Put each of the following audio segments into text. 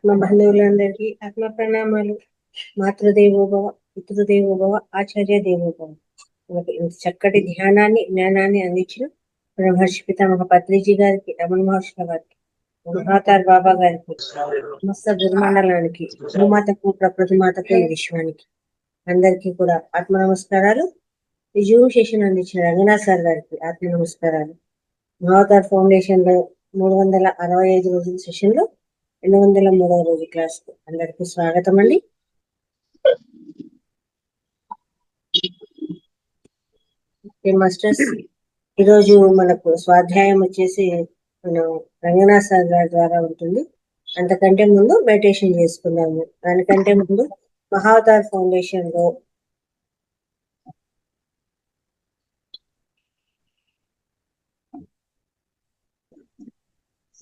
ఆత్మ బంధువులందరికీ ఆత్మ ప్రణామాలు. మాతృదేవోభవ, పితృదేవోభవ, ఆచార్య దేవోభవ. మనకి ఇంత చక్కటి జ్ఞానాన్ని అందించిన మహర్షి పితామహ పత్రిజీ గారికి, రమణ మహర్షుల గారికి, మహాతార్ బాబా గారికి, సమస్త గురుమండలానికి, భూమాతకు, ప్రకృతి మాతకు, ఈ విశ్వానికి అందరికీ కూడా ఆత్మ నమస్కారాలు. ఈ జూమ్ సెషన్ అందించిన రంగనాథ్ సార్ గారికి ఆత్మ నమస్కారాలు. మహావతార్ ఫౌండేషన్ లో 365 రోజుల సెషన్ లో 203వ రోజు క్లాస్ కు అందరికీ స్వాగతం అండి. మాస్టర్స్, ఈరోజు మనకు స్వాధ్యాయం వచ్చేసి మనం రంగనాథ్ సార్ గారి ద్వారా ఉంటుంది. అంతకంటే ముందు మెడిటేషన్ చేసుకున్నాము. దానికంటే ముందు మహావతార్ ఫౌండేషన్ లో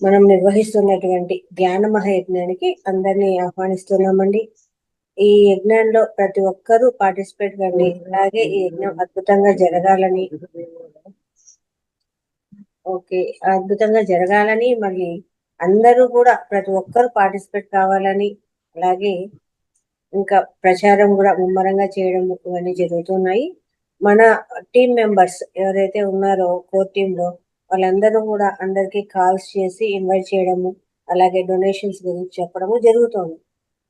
మనం నిర్వహిస్తున్నటువంటి ధ్యాన మహాయజ్ఞానికి అందరినీ ఆహ్వానిస్తున్నామండి. ఈ యజ్ఞంలో ప్రతి ఒక్కరూ పార్టిసిపేట్ కండి. అలాగే ఈ యజ్ఞం అద్భుతంగా జరగాలని మళ్ళీ అందరూ కూడా ప్రతి ఒక్కరు పార్టిసిపేట్ కావాలని, అలాగే ఇంకా ప్రచారం కూడా ముమ్మరంగా చేయడం ఇవన్నీ జరుగుతున్నాయి. మన టీం మెంబర్స్ ఎవరైతే ఉన్నారో కోర్ టీమ్ లో వాళ్ళందరూ కూడా అందరికి కాల్స్ చేసి ఇన్వైట్ చేయడము, అలాగే డొనేషన్స్ గురించి చెప్పడము జరుగుతుంది.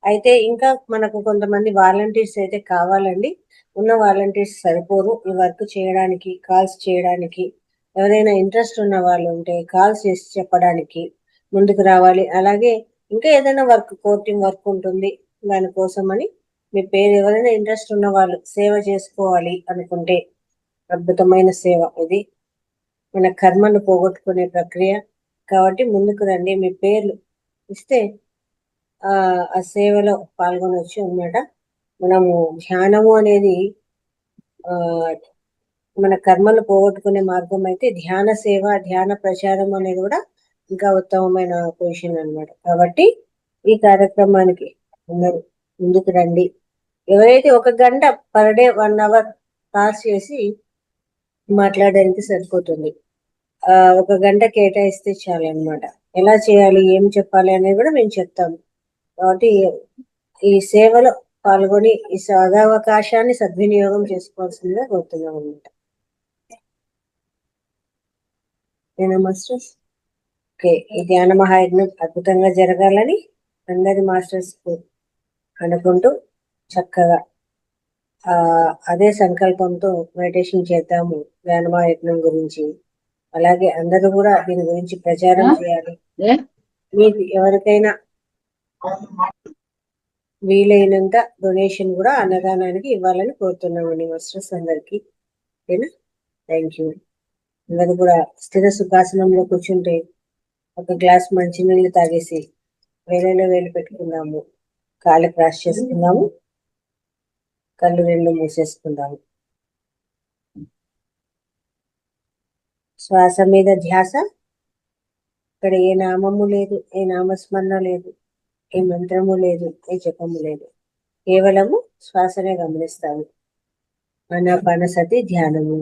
అయితే ఇంకా మనకు కొంతమంది వాలంటీర్స్ అయితే కావాలండి. ఉన్న వాలంటీర్స్ సరిపోరు ఈ వర్క్ చేయడానికి, కాల్స్ చేయడానికి. ఎవరైనా ఇంట్రెస్ట్ ఉన్న వాళ్ళు ఉంటే కాల్స్ చేసి చెప్పడానికి ముందుకు రావాలి. అలాగే ఇంకా ఏదైనా వర్క్, కోర్ టీం వర్క్ ఉంటుంది, దానికోసమని మీ పేరు ఎవరైనా ఇంట్రెస్ట్ ఉన్న వాళ్ళు సేవ చేసుకోవాలి అనుకుంటే, అద్భుతమైన సేవ ఇది, మన కర్మను పోగొట్టుకునే ప్రక్రియ కాబట్టి ముందుకు రండి. మీ పేర్లు ఇస్తే ఆ సేవలో పాల్గొనవచ్చు అన్నమాట. మనము ధ్యానము అనేది మన కర్మలు పోగొట్టుకునే మార్గం అయితే, ధ్యాన సేవ, ధ్యాన ప్రచారం అనేది కూడా ఇంకా ఉత్తమమైన పొజిషన్ అన్నమాట. కాబట్టి ఈ కార్యక్రమానికి అందరూ ముందుకు రండి. ఎవరైతే 1 గంట పర్ డే 1 అవర్ పాస్ చేసి మాట్లాడడానికి సరిపోతుంది. 1 గంట కేటాయిస్తే చాలు అన్నమాట. ఎలా చేయాలి, ఏం చెప్పాలి అనేది కూడా మేము చెప్తాము. కాబట్టి ఈ సేవలో పాల్గొని ఈ సదవకాశాన్ని సద్వినియోగం చేసుకోవాల్సిందిగా కోరుతున్నాం అన్నమాట. మాస్టర్స్, ఓకే, ఈ ధ్యాన మహాయజ్ఞం అద్భుతంగా జరగాలని అందరి మాస్టర్స్ అనుకుంటూ చక్కగా అదే సంకల్పంతో మెడిటేషన్ చేద్దాము ధ్యాన మహాయజ్ఞం గురించి. అలాగే అందరూ కూడా దీని గురించి ప్రచారం చేయాలి. మీకు ఎవరికైనా వీలైనంత డొనేషన్ కూడా అన్నదానానికి ఇవ్వాలని కోరుతున్నామండి మాస్టర్స్ అందరికి. ఓకేనా? Thank you. అందరూ కూడా స్థిర సుఖాసనంలో కూర్చుంటే ఒక గ్లాస్ మంచినీళ్ళు తాగేసి వేలలో వేలు పెట్టుకుందాము, కాళ్ళు క్రాస్ చేసుకుందాము, కళ్ళు 2 మూసేసుకుందాము. శ్వాస మీద ధ్యాస. ఇక్కడ ఏ నామము లేదు, ఏ నామస్మరణ లేదు, ఏ మంత్రము లేదు, ఏ జపము లేదు. కేవలము శ్వాసనే గమనిస్తాము. ఆనాపానసతి ధ్యానము.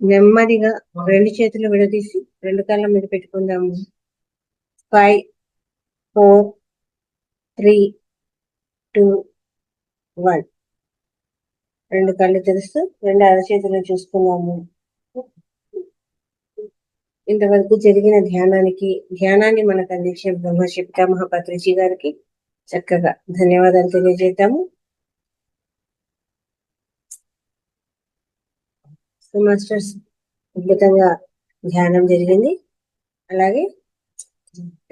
నెమ్మదిగా రెండు చేతులు విడదీసి రెండు కాళ్ళ మీద పెట్టుకుందాము. 5, 4, 3, 2, 1. రెండు కళ్ళు తెరుస్తూ రెండు అరచేతులు చూసుకున్నాము. ఇంతవరకు జరిగిన ధ్యానాన్ని మనకు అందించిన బ్రహ్మర్షి పితామహ పత్రిజీ గారికి చక్కగా ధన్యవాదాలు తెలియజేద్దాము. సో మాస్టర్స్, అద్భుతంగా ధ్యానం జరిగింది. అలాగే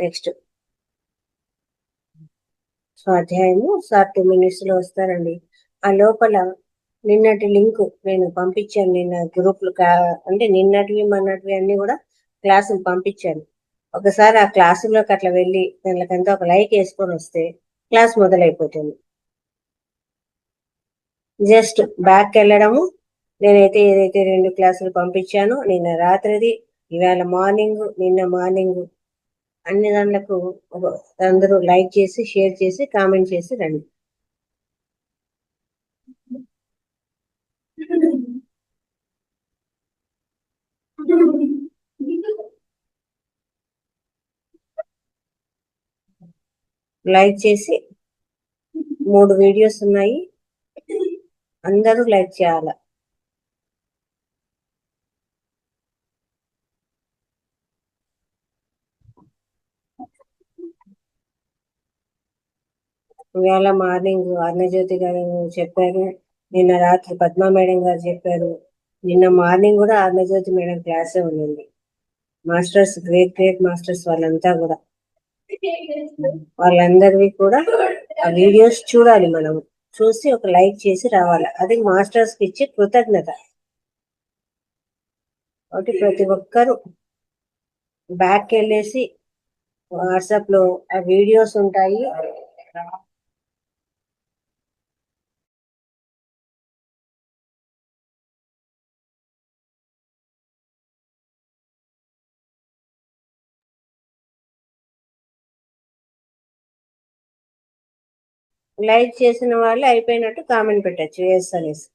నెక్స్ట్ స్వాధ్యాయము సార్ 2 minutes లో వస్తారండి. ఆ లోపల నిన్నటి లింక్ నేను పంపించాను. నిన్న గ్రూప్లు అంటే నిన్నటివి మొన్నటివి అన్ని కూడా క్లాసులు పంపించాను. ఒకసారి ఆ క్లాసులోకి అట్లా వెళ్ళి దానికంతా ఒక లైక్ వేసుకొని వస్తే క్లాస్ మొదలైపోతుంది. జస్ట్ బ్యాక్ వెళ్ళడము. నేనైతే ఏదైతే 2 క్లాసులు పంపించానో నిన్న రాత్రిది, ఇవాళ మార్నింగ్, నిన్న మార్నింగ్ అన్ని దాంట్లకు అందరూ లైక్ చేసి, షేర్ చేసి, కామెంట్ చేసి రండి. లైక్ చేసి 3 వీడియోస్ ఉన్నాయి, అందరూ లైక్ చేయాల. ఇవాళ మార్నింగ్ అరుణజ్యోతి గారు చెప్పారు, నిన్న రాత్రి పద్మా మేడం గారు చెప్పారు, నిన్న మార్నింగ్ కూడా అరుణజ్యోతి మేడం క్లాసే ఉండింది. మాస్టర్స్, గ్రేట్ గ్రేట్ మాస్టర్స్ వాళ్ళంతా కూడా. వాళ్ళందరివి కూడా ఆ వీడియోస్ చూడాలి, మనం చూసి ఒక లైక్ చేసి రావాలి. అది మాస్టర్స్ కి ఇచ్చే కృతజ్ఞత. కాబట్టి ప్రతి ఒక్కరు బ్యాక్ వెళ్ళేసి వాట్సాప్ లో ఆ వీడియోస్ ఉంటాయి, లైక్ చేసిన వాళ్ళు అయిపోయినట్టు కామెంట్ పెట్టచ్చు ఎస్ అనేసి.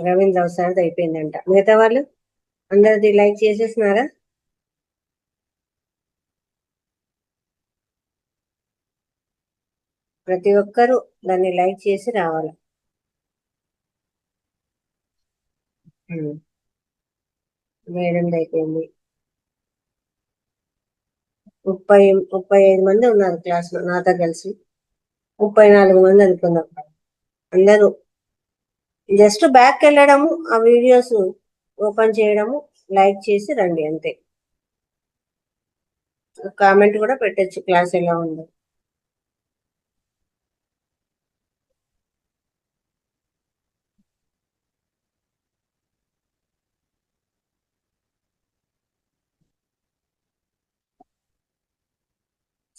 రవీంద్ర సార్ది అయిపోయిందంట. మిగతా వాళ్ళు అందరిది లైక్ చేసేసినారా? ప్రతి ఒక్కరూ దాన్ని లైక్ చేసి రావాలి. మేడం అయిపోయింది. 35 మంది ఉన్నారు క్లాస్ లో, నాతో కలిసి 34 మంది అనుకుందాం. అందరూ జస్ట్ బ్యాక్ వెళ్ళడము, ఆ వీడియోస్ ఓపెన్ చేయడము, లైక్ చేసి రండి అంతే. కామెంట్ కూడా పెట్టచ్చు క్లాస్ ఎలా ఉందో.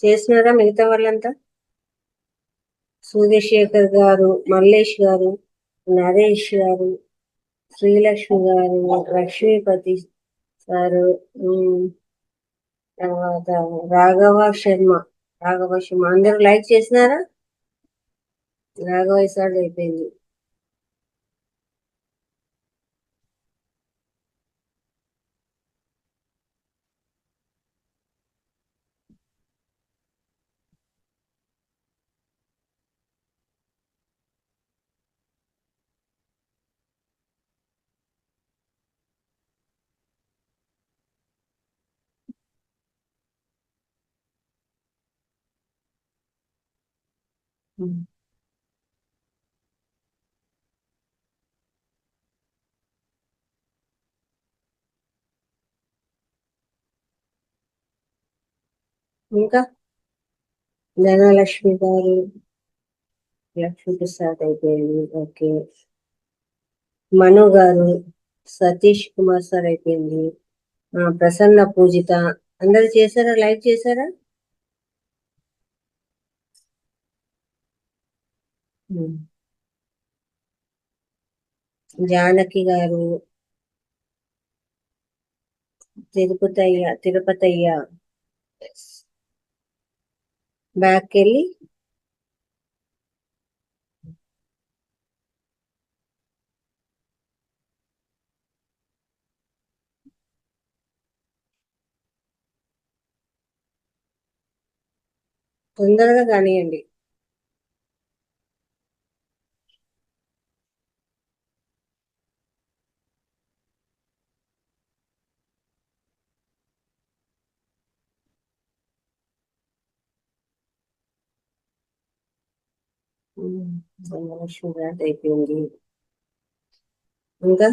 చేసినారా మిగతా వాళ్ళంతా? సూర్యశేఖర్ గారు, మల్లేష్ గారు, నరేష్ గారు, శ్రీలక్ష్మి గారు, లక్ష్మీపతి సారు, తర్వాత రాఘవ శర్మ అందరూ లైక్ చేసినారా? రాఘవ సార్ అయిపోయింది. ఇంకా ధనలక్ష్మి గారు, లక్ష్మీ ప్రసాద్ అయిపోయింది. ఓకే. మను గారు, సతీష్ కుమార్ సార్ అయిపోయింది. ప్రసన్న పూజిత అందరు చేశారా? లైక్ చేశారా? జానకి గారు, తిరుపతయ్య బ్యాక్ వెళ్ళి తొందరగా కానివ్వండి. శుభ్రత అయిపోయింది. ఇంకా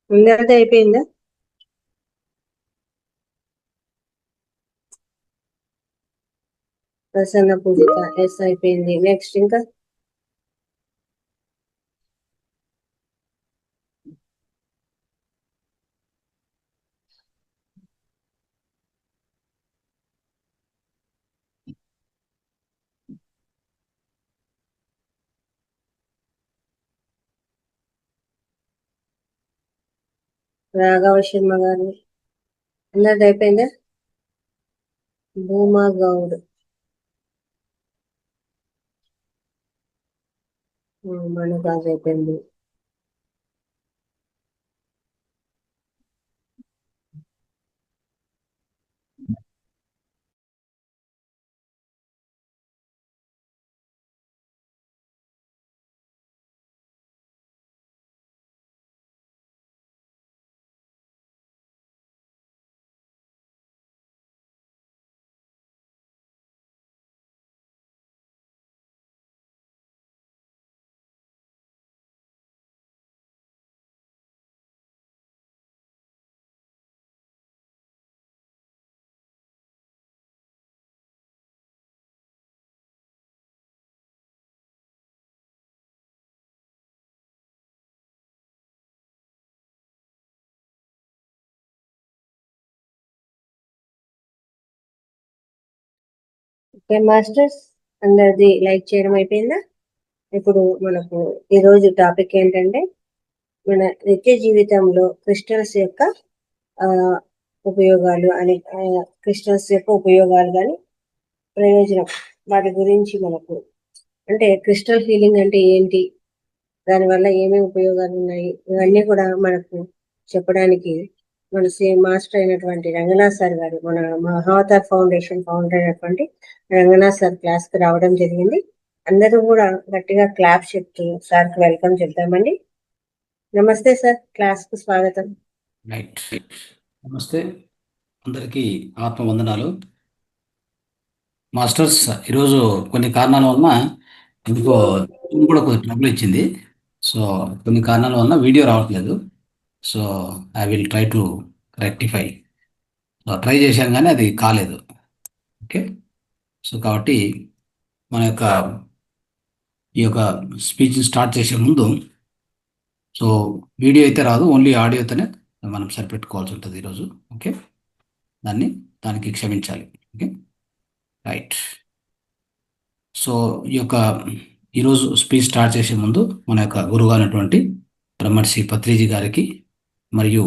అందరిది అయిపోయిందా? ప్రసన్న పూజిత ఎస్ అయిపోయింది. నెక్స్ట్ ఇంకా రాఘవ శర్మ గారు అందరిది అయిపోయిందా? భూమా గౌడ్ మనకాజ్ అయిపోయింది. ఓకే మాస్టర్స్, అందరిది లైక్ చేయడం అయిపోయిందా? ఇప్పుడు మనకు ఈరోజు టాపిక్ ఏంటంటే మన నిత్య జీవితంలో క్రిస్టల్స్ యొక్క ఆ ఉపయోగాలు అని, క్రిస్టల్స్ యొక్క ఉపయోగాలు కానీ ప్రయోజనం వాటి గురించి మనకు, అంటే క్రిస్టల్ హీలింగ్ అంటే ఏంటి, దానివల్ల ఏమేమి ఉపయోగాలు ఉన్నాయి, ఇవన్నీ కూడా మనకు చెప్పడానికి మన మాస్టర్ అయినటువంటి రంగనాథ్ సార్ గారు, మన మహావతార్ ఫౌండేషన్ ఫౌండర్ అయినటువంటి రంగనాథ్ సార్ క్లాస్ కి రావడం జరిగింది. అందరూ కూడా గట్టిగా క్లాప్ చెప్తూ సార్ కి వెల్కమ్ చెప్తామండి. నమస్తే సార్, క్లాస్ కు స్వాగతం. రైట్, నమస్తే అందరికీ ఆత్మవందనాలు. మాస్టర్స్, ఈరోజు కొన్ని కారణాల వలన ఎందుకో కూడా కొంచెం ట్రబుల్ ఇచ్చింది. సో కొన్ని కారణాల వలన వీడియో రావట్లేదు. So I will try to rectify. Try చేశాం కానీ అది కాలేదు. ఓకే, సో కాబట్టి మన యొక్క ఈ యొక్క స్పీచ్ స్టార్ట్ చేసే ముందు, సో వీడియో అయితే రాదు, ఓన్లీ ఆడియోతోనే మనం సరిపెట్టుకోవాల్సి ఉంటుంది ఈరోజు. ఓకే, దానికి క్షమించాలి. Okay, right. సో ఈరోజు స్పీచ్ స్టార్ట్ చేసే ముందు మన యొక్క గురువు అయినటువంటి బ్రహ్మర్షి పత్రిజీ గారికి మరియు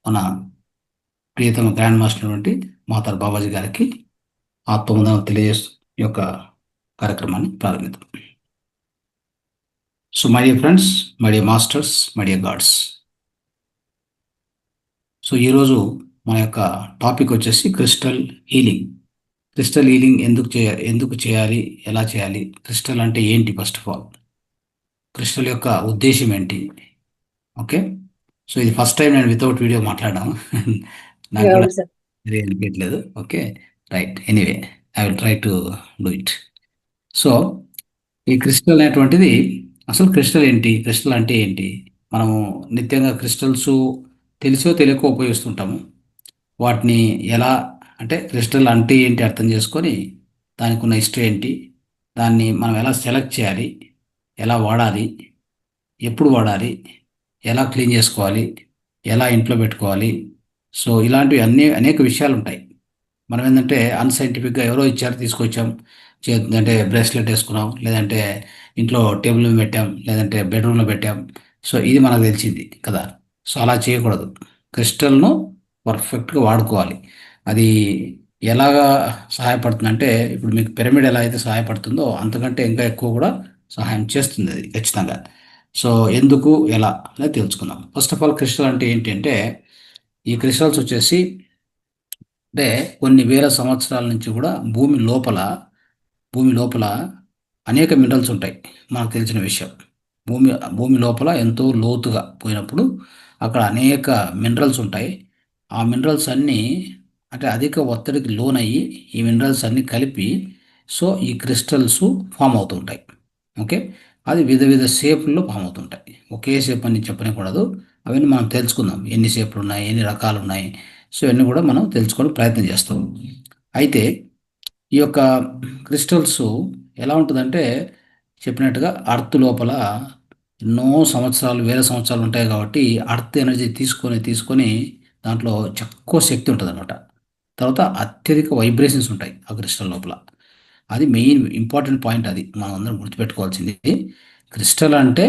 మన ప్రియతమ గ్రాండ్ మాస్టర్ అయినటువంటి మాతార్ బాబాజీ గారికి ఆత్మవందనం తెలియజేస్తూ ఈ యొక్క కార్యక్రమాన్ని ప్రారంభిద్దాం. So my dear friends, my dear masters, my dear God's, so ఈరోజు మన యొక్క టాపిక్ వచ్చేసి క్రిస్టల్ హీలింగ్. క్రిస్టల్ హీలింగ్ ఎందుకు చేయాలి, ఎలా చేయాలి, క్రిస్టల్ అంటే ఏంటి, ఫస్ట్ ఆఫ్ ఆల్ క్రిస్టల్ యొక్క ఉద్దేశం ఏంటి. ఓకే, సో ఇది ఫస్ట్ టైం నేను వితౌట్ వీడియో మాట్లాడాను. నాకు కూడా అవును సార్. సరిగా అనిపించలేదు. Okay, right, anyway I will try to do it. So ఈ క్రిస్టల్ అనేటువంటిది, అసలు క్రిస్టల్ ఏంటి, క్రిస్టల్ అంటే ఏంటి. మనము నిత్యంగా క్రిస్టల్స్ తెలిసో తెలియకో ఉపయోగిస్తుంటాము. వాటిని ఎలా, అంటే క్రిస్టల్ అంటే ఏంటి అర్థం చేసుకొని దానికి ఉన్న హిస్టరీ ఏంటి, దాన్ని మనం ఎలా సెలెక్ట్ చేయాలి, ఎలా వాడాలి, ఎప్పుడు వాడాలి, ఎలా క్లీన్ చేసుకోవాలి, ఎలా ఇంట్లో పెట్టుకోవాలి. సో ఇలాంటివి అనేక విషయాలు ఉంటాయి. మనం ఏంటంటే అన్సైంటిఫిక్గా ఎవరో ఇచ్చారు తీసుకొచ్చాం, అంటే బ్రేస్లెట్ వేసుకున్నాం, లేదంటే ఇంట్లో టేబుల్ మీద పెట్టాం, లేదంటే బెడ్రూమ్లో పెట్టాం. సో ఇది మనకు తెలిసింది కదా. సో అలా చేయకూడదు. క్రిస్టల్ను పర్ఫెక్ట్గా వాడుకోవాలి. అది ఎలాగా సహాయపడుతుంది అంటే, ఇప్పుడు మీకు పిరమిడ్ ఎలా అయితే సహాయపడుతుందో అంతకంటే ఇంకా ఎక్కువ కూడా సహాయం చేస్తుంది అది ఖచ్చితంగా. సో ఎందుకు, ఎలా అనేది తెలుసుకుందాం. ఫస్ట్ ఆఫ్ ఆల్ క్రిస్టల్ అంటే ఏంటి అంటే, ఈ క్రిస్టల్స్ వచ్చేసి అంటే కొన్ని వేల సంవత్సరాల నుంచి కూడా భూమి లోపల అనేక మినరల్స్ ఉంటాయి. మనకు తెలిసిన విషయం. భూమి భూమి లోపల ఎంతో లోతుగా పోయినప్పుడు అక్కడ అనేక మినరల్స్ ఉంటాయి. ఆ మినరల్స్ అన్నీ అంటే అధిక ఒత్తిడికి లోనయ్యి ఈ మినరల్స్ అన్నీ కలిపి సో ఈ క్రిస్టల్స్ ఫామ్ అవుతుంటాయి. ఓకే, అది వివిధ వివిధ షేపుల్లో ఫామ్ అవుతుంటాయి. ఒకే షేప్ అని చెప్పనకూడదు. అవన్నీ మనం తెలుసుకుందాం, ఎన్ని షేపులు ఉన్నాయి, ఎన్ని రకాలు ఉన్నాయి. సో ఇవన్నీ కూడా మనం తెలుసుకోవడం ప్రయత్నం చేస్తాం. అయితే ఈ యొక్క క్రిస్టల్స్ ఎలా ఉంటుందంటే, చెప్పినట్టుగా అర్త్ లోపల ఎన్నో సంవత్సరాలు, వేల సంవత్సరాలు ఉంటాయి కాబట్టి అర్త్ ఎనర్జీ తీసుకొని తీసుకొని దాంట్లో ఎక్కువ శక్తి ఉంటుంది అనమాట. తర్వాత అత్యధిక వైబ్రేషన్స్ ఉంటాయి ఆ క్రిస్టల్ లోపల. అది మెయిన్ ఇంపార్టెంట్ పాయింట్, అది మనం అందరం గుర్తుపెట్టుకోవాల్సింది. క్రిస్టల్ అంటే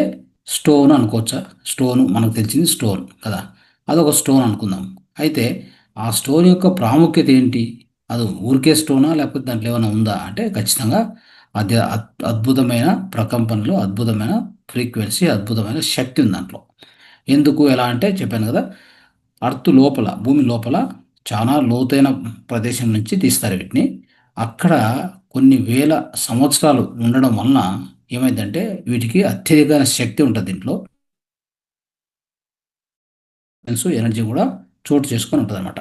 స్టోన్ అనుకోవచ్చా, స్టోన్ మనకు తెలిసింది స్టోన్ కదా, అదొక స్టోన్ అనుకుందాం. అయితే ఆ స్టోన్ యొక్క ప్రాముఖ్యత ఏంటి, అది ఊరికే స్టోనా లేకపోతే దాంట్లో ఏమైనా ఉందా అంటే ఖచ్చితంగా అది అద్భుతమైన ప్రకంపనలు, అద్భుతమైన ఫ్రీక్వెన్సీ, అద్భుతమైన శక్తి ఉంది దాంట్లో. ఎందుకు, ఎలా అంటే చెప్పాను కదా, అర్త్ లోపల, భూమి లోపల చాలా లోతైన ప్రదేశం నుంచి తీస్తారు వీటిని. అక్కడ కొన్ని వేల సంవత్సరాలు ఉండడం వలన ఏమైందంటే వీటికి అత్యధికమైన శక్తి ఉంటుంది దీంట్లో. ఎనర్జీ కూడా చోటు చేసుకొని ఉంటుంది అనమాట.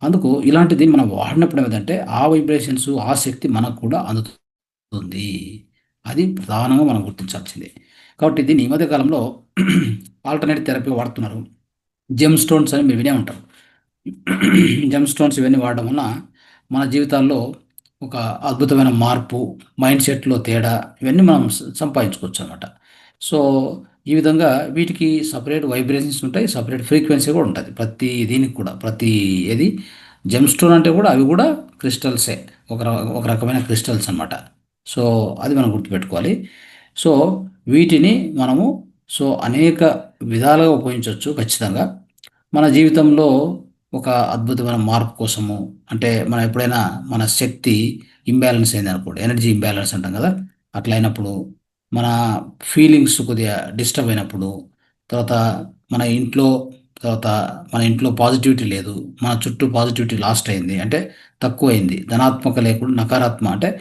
అందుకు ఇలాంటిది మనం వాడినప్పుడు ఏమైందంటే ఆ వైబ్రేషన్స్, ఆ శక్తి మనకు కూడా అందుతుంది. అది ప్రధానంగా మనం గుర్తించాల్సింది. కాబట్టి దీన్ని ఈ మధ్య కాలంలో ఆల్టర్నేట్ థెరపీ వాడుతున్నారు. జెమ్ స్టోన్స్ అని మీరు వినే ఉంటారు. జెమ్ స్టోన్స్ ఇవన్నీ వాడడం వలన మన జీవితాల్లో ఒక అద్భుతమైన మార్పు, మైండ్ సెట్లో తేడా, ఇవన్నీ మనం సంపాదించుకోవచ్చు అనమాట. సో ఈ విధంగా వీటికి సపరేట్ వైబ్రేషన్స్ ఉంటాయి, సపరేట్ ఫ్రీక్వెన్సీ కూడా ఉంటుంది ప్రతి దీనికి కూడా. ప్రతి ఏది జెమ్ స్టోన్ అంటే కూడా అవి కూడా క్రిస్టల్సే, ఒక రకమైన క్రిస్టల్స్ అన్నమాట. సో అది మనం గుర్తుపెట్టుకోవాలి. సో వీటిని మనము సో అనేక విధాలుగా ఉపయోగించవచ్చు ఖచ్చితంగా. మన జీవితంలో ఒక అద్భుతమైన మార్పు కోసము, అంటే మనం ఎప్పుడైనా మన శక్తి ఇంబ్యాలెన్స్ అయింది అనుకోండి, ఎనర్జీ ఇంబ్యాలెన్స్ అంటాం కదా, అట్లా అయినప్పుడు, మన ఫీలింగ్స్ కొద్దిగా డిస్టర్బ్ అయినప్పుడు, తర్వాత మన ఇంట్లో తర్వాత మన ఇంట్లో పాజిటివిటీ లేదు, మన చుట్టూ పాజిటివిటీ లాస్ట్ అయింది అంటే తక్కువైంది, ధనాత్మక లేకుండా నకారాత్మక అంటే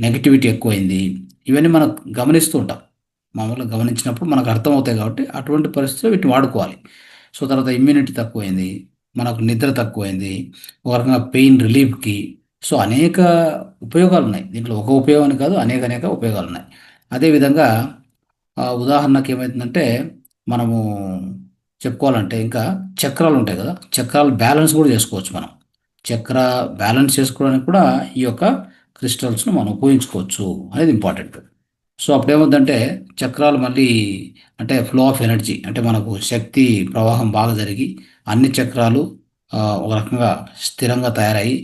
నెగిటివిటీ ఎక్కువైంది, ఇవన్నీ మనం గమనిస్తూ ఉంటాం. మామూలుగా గమనించినప్పుడు మనకు అర్థమవుతాయి కాబట్టి అటువంటి పరిస్థితుల్లో వీటిని వాడుకోవాలి. సో తర్వాత ఇమ్యూనిటీ తక్కువైంది, మనకు నిద్ర తక్కువైంది, ఒక రకంగా పెయిన్ రిలీఫ్కి. సో అనేక ఉపయోగాలు ఉన్నాయి దీంట్లో, ఒక ఉపయోగం అని కాదు, అనేక అనేక ఉపయోగాలు ఉన్నాయి. అదేవిధంగా ఉదాహరణకి ఏమవుతుందంటే, మనము చెప్పుకోవాలంటే ఇంకా చక్రాలు ఉంటాయి కదా, చక్రాలు బ్యాలెన్స్ కూడా చేసుకోవచ్చు మనం. చక్ర బ్యాలెన్స్ చేసుకోవడానికి కూడా ఈ యొక్క క్రిస్టల్స్ను మనం ఉపయోగించుకోవచ్చు అనేది ఇంపార్టెంట్. సో అప్పుడేమవుతుందంటే చక్రాలు మళ్ళీ అంటే ఫ్లో ఆఫ్ ఎనర్జీ, అంటే మనకు శక్తి ప్రవాహం బాగా జరిగి అన్ని చక్రాలు ఒక రకంగా స్థిరంగా తయారయ్యి,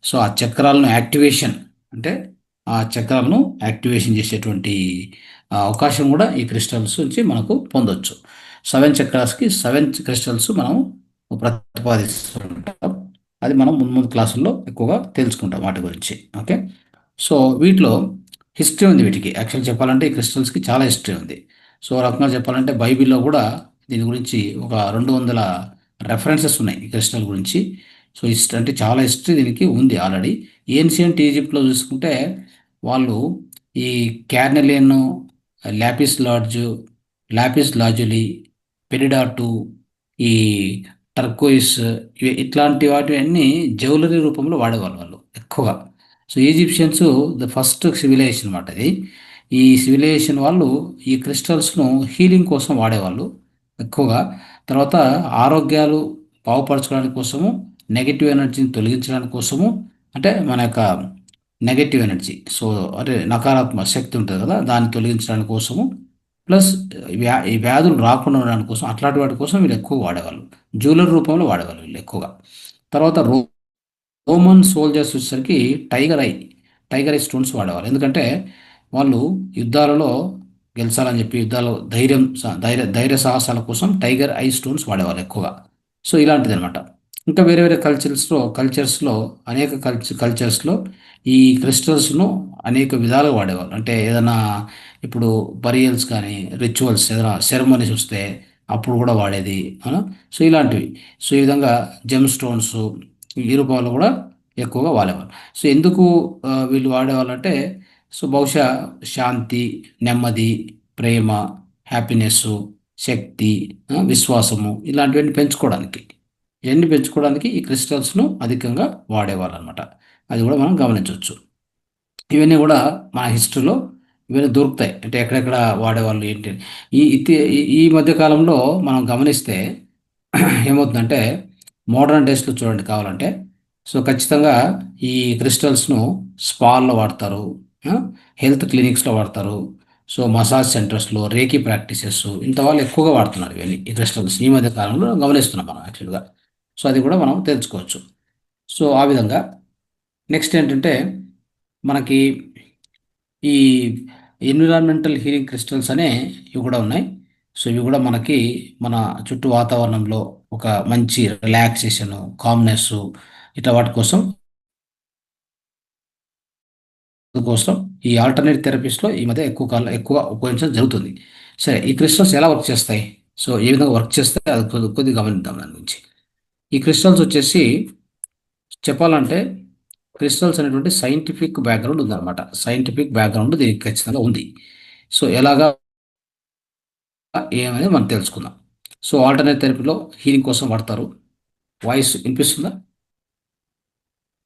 సో ఆ చక్రాలను యాక్టివేషన్, అంటే ఆ చక్రాలను యాక్టివేషన్ చేసేటువంటి అవకాశం కూడా ఈ క్రిస్టల్స్ నుంచి మనకు పొందొచ్చు. 7 చక్రాస్కి 7 క్రిస్టల్స్ మనం ప్రతిపాదిస్తుంటాం. అది మనం ముందు ముందు క్లాసుల్లో ఎక్కువగా తెలుసుకుంటాం వాటి గురించి. ఓకే, సో వీటిలో హిస్టరీ ఉంది వీటికి. యాక్చువల్ చెప్పాలంటే ఈ క్రిస్టల్స్కి చాలా హిస్టరీ ఉంది. సో ఒక రకంగా చెప్పాలంటే బైబిల్లో కూడా దీని గురించి ఒక 200 రెఫరెన్సెస్ ఉన్నాయి ఈ క్రిస్టల్ గురించి. సో అంటే చాలా హిస్టరీ దీనికి ఉంది ఆల్రెడీ. ఏన్షియంట్ ఈజిప్ట్లో చూసుకుంటే వాళ్ళు ఈ క్యార్నెలియన్, లాపిస్ లాడ్జు, లాపిస్ లాజులి, పెరిడాటు, ఈ టర్కోయిస్, ఇట్లాంటి వాటి అన్ని జ్యువెలరీ రూపంలో వాడేవాళ్ళు వాళ్ళు ఎక్కువగా. So Egyptians the first civilisation అన్నమాట ఇది. ఈ సివిలైజేషన్ వాళ్ళు ఈ క్రిస్టల్స్ను హీలింగ్ కోసం వాడేవాళ్ళు ఎక్కువగా. తర్వాత ఆరోగ్యాలు బాగుపరచుకోవడానికి కోసము, నెగటివ్ ఎనర్జీని తొలగించడానికి కోసము, అంటే మన యొక్క నెగటివ్ ఎనర్జీ, సో అంటే నకారాత్మక శక్తి ఉంటుంది కదా, దాన్ని తొలగించడానికి కోసము, ప్లస్ ఈ వ్యాధులు రాకుండా ఉండడానికి కోసం, అట్లాంటి వాటి కోసం వీళ్ళు ఎక్కువ వాడేవాళ్ళు. జ్యువెలరీ రూపంలో వాడేవాళ్ళు వీళ్ళు ఎక్కువగా. తర్వాత రోమన్ సోల్జర్స్ వచ్చేసరికి టైగర్ ఐ స్టోన్స్ వాడేవాళ్ళు. ఎందుకంటే వాళ్ళు యుద్ధాలలో గెలిచాలని చెప్పి, యుద్ధాలు ధైర్య సాహసాల కోసం టైగర్ ఐ స్టోన్స్ వాడేవాళ్ళు ఎక్కువగా. సో ఇలాంటిది అనమాట. ఇంకా వేరే వేరే కల్చర్స్లో అనేక కల్చర్స్లో ఈ క్రిస్టల్స్ను అనేక విధాలుగా వాడేవాళ్ళు. అంటే ఏదైనా ఇప్పుడు బరియల్స్ కానీ, రిచువల్స్, ఏదైనా సెరమనీస్ వస్తే అప్పుడు కూడా వాడేది. అవునా? సో ఇలాంటివి. సో ఈ విధంగా జెమ్ స్టోన్స్ ఈ రూపంలో కూడా ఎక్కువగా వాడేవాళ్ళు. సో ఎందుకు వీళ్ళు వాడేవాళ్ళు అంటే, సో బహుశా శాంతి, నెమ్మది, ప్రేమ, హ్యాపీనెస్సు, శక్తి, విశ్వాసము, ఇలాంటివన్నీ పెంచుకోవడానికి, ఇవన్నీ పెంచుకోవడానికి ఈ క్రిస్టల్స్ను అధికంగా వాడేవాళ్ళు అనమాట. అది కూడా మనం గమనించవచ్చు. ఇవన్నీ కూడా మన హిస్టరీలో ఇవన్నీ దొరుకుతాయి. అంటే ఎక్కడెక్కడ వాడేవాళ్ళు ఏంటి అని. ఈ మధ్య కాలంలో మనం గమనిస్తే ఏమవుతుందంటే, మోడర్న్ డేస్లో చూడండి కావాలంటే, సో ఖచ్చితంగా ఈ క్రిస్టల్స్ను స్పాల్లో వాడతారు, హెల్త్ క్లినిక్స్లో వాడతారు, సో మసాజ్ సెంటర్స్లో, రేకీ ప్రాక్టీసెస్, ఇంత వాళ్ళు ఎక్కువగా వాడుతున్నారు ఇవన్నీ ఈ క్రిస్టల్స్ ఈ మధ్య కాలంలో గమనిస్తున్నాం మనం యాక్చువల్గా. సో అది కూడా మనం తెలుసుకోవచ్చు. సో ఆ విధంగా నెక్స్ట్ ఏంటంటే, మనకి ఈ ఎన్విరాన్మెంటల్ హీలింగ్ క్రిస్టల్స్ అనే ఇవి కూడా ఉన్నాయి. సో ఇవి కూడా మనకి మన చుట్టూ వాతావరణంలో ఒక మంచి రిలాక్సేషను, కామ్నెస్, ఇట్లా వాటి కోసం ఈ ఆల్టర్నేట్ థెరపీస్లో ఈ మధ్య ఎక్కువ ఉపయోగించడం జరుగుతుంది. సరే, ఈ క్రిస్టల్స్ ఎలా వర్క్ చేస్తాయి? సో ఏ విధంగా వర్క్ చేస్తాయి అది కొద్దిగా గమనిద్దాం దాని గురించి. ఈ క్రిస్టల్స్ వచ్చేసి చెప్పాలంటే, క్రిస్టల్స్ అనేటువంటి సైంటిఫిక్ బ్యాక్గ్రౌండ్ ఉందన్నమాట. సైంటిఫిక్ బ్యాక్గ్రౌండ్ దీనికి ఖచ్చితంగా ఉంది. సో ఎలాగా ఏమనేది మనం తెలుసుకుందాం. సో ఆల్టర్నేట్ థెరపీలో హీలింగ్ కోసం వాడతారు. వాయిస్ వినిపిస్తుందా?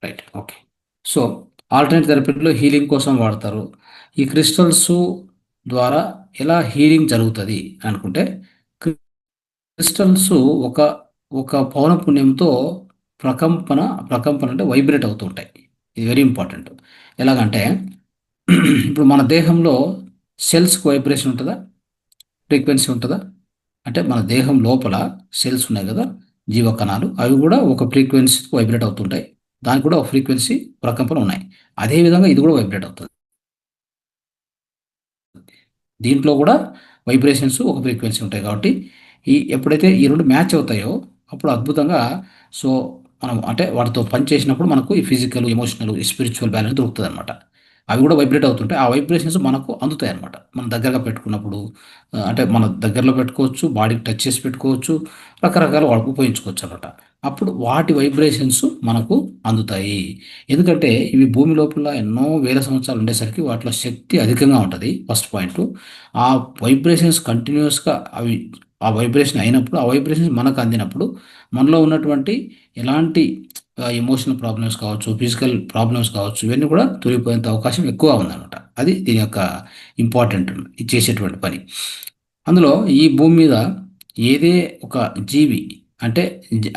Right, okay. సో ఆల్టర్నేట్ థెరపీలో హీలింగ్ కోసం వాడతారు. ఈ క్రిస్టల్స్ ద్వారా ఎలా హీలింగ్ జరుగుతుంది అనుకుంటే, క్రిస్టల్స్ ఒక ఒక పౌనఃపున్యంతో ప్రకంపన అంటే వైబ్రేట్ అవుతూ ఉంటాయి. ఇది వెరీ ఇంపార్టెంట్. ఎలాగంటే ఇప్పుడు మన దేహంలో సెల్స్కి వైబ్రేషన్ ఉంటుందా, ఫ్రీక్వెన్సీ ఉంటుందా? అంటే మన దేహం లోపల సెల్స్ ఉన్నాయి కదా, జీవకణాలు, అవి కూడా ఒక ఫ్రీక్వెన్సీకి వైబ్రేట్ అవుతుంటాయి. దానికి కూడా ఒక ఫ్రీక్వెన్సీ ప్రకంపన ఉన్నాయి. అదేవిధంగా ఇది కూడా వైబ్రేట్ అవుతుంది. దీంట్లో కూడా వైబ్రేషన్స్ ఒక ఫ్రీక్వెన్సీ ఉంటాయి. కాబట్టి ఎప్పుడైతే ఈ రెండు మ్యాచ్ అవుతాయో అప్పుడు అద్భుతంగా, సో మనం అంటే వాటితో పని చేసినప్పుడు మనకు ఈ ఫిజికల్, ఎమోషనల్, స్పిరిచువల్ బ్యాలెన్స్ దొరుకుతుంది అనమాట. అవి కూడా వైబ్రేట్ అవుతుంటాయి. ఆ వైబ్రేషన్స్ మనకు అందుతాయి అనమాట. మనం దగ్గరగా పెట్టుకున్నప్పుడు, అంటే మన దగ్గరలో పెట్టుకోవచ్చు, బాడీకి టచ్ చేసి పెట్టుకోవచ్చు, రకరకాల వాటికి ఉపయోగించుకోవచ్చు అనమాట. అప్పుడు వాటి వైబ్రేషన్స్ మనకు అందుతాయి. ఎందుకంటే ఇవి భూమి లోపల ఎన్నో వేల సంవత్సరాలు ఉండేసరికి వాటిలో శక్తి అధికంగా ఉంటుంది. First point. ఆ వైబ్రేషన్స్ కంటిన్యూస్గా ఆ వైబ్రేషన్ అయినప్పుడు, ఆ వైబ్రేషన్స్ మనకు అందినప్పుడు మనలో ఉన్నటువంటి ఎలాంటి ఎమోషనల్ ప్రాబ్లమ్స్ కావచ్చు, ఫిజికల్ ప్రాబ్లమ్స్ కావచ్చు, ఇవన్నీ కూడా తొలగిపోయేంత అవకాశం ఎక్కువ ఉందన్నమాట. అది దీని యొక్క ఇంపార్టెంట్, ఇది చేసేటువంటి పని. అందులో ఈ భూమి మీద ఏదే ఒక జీవి, అంటే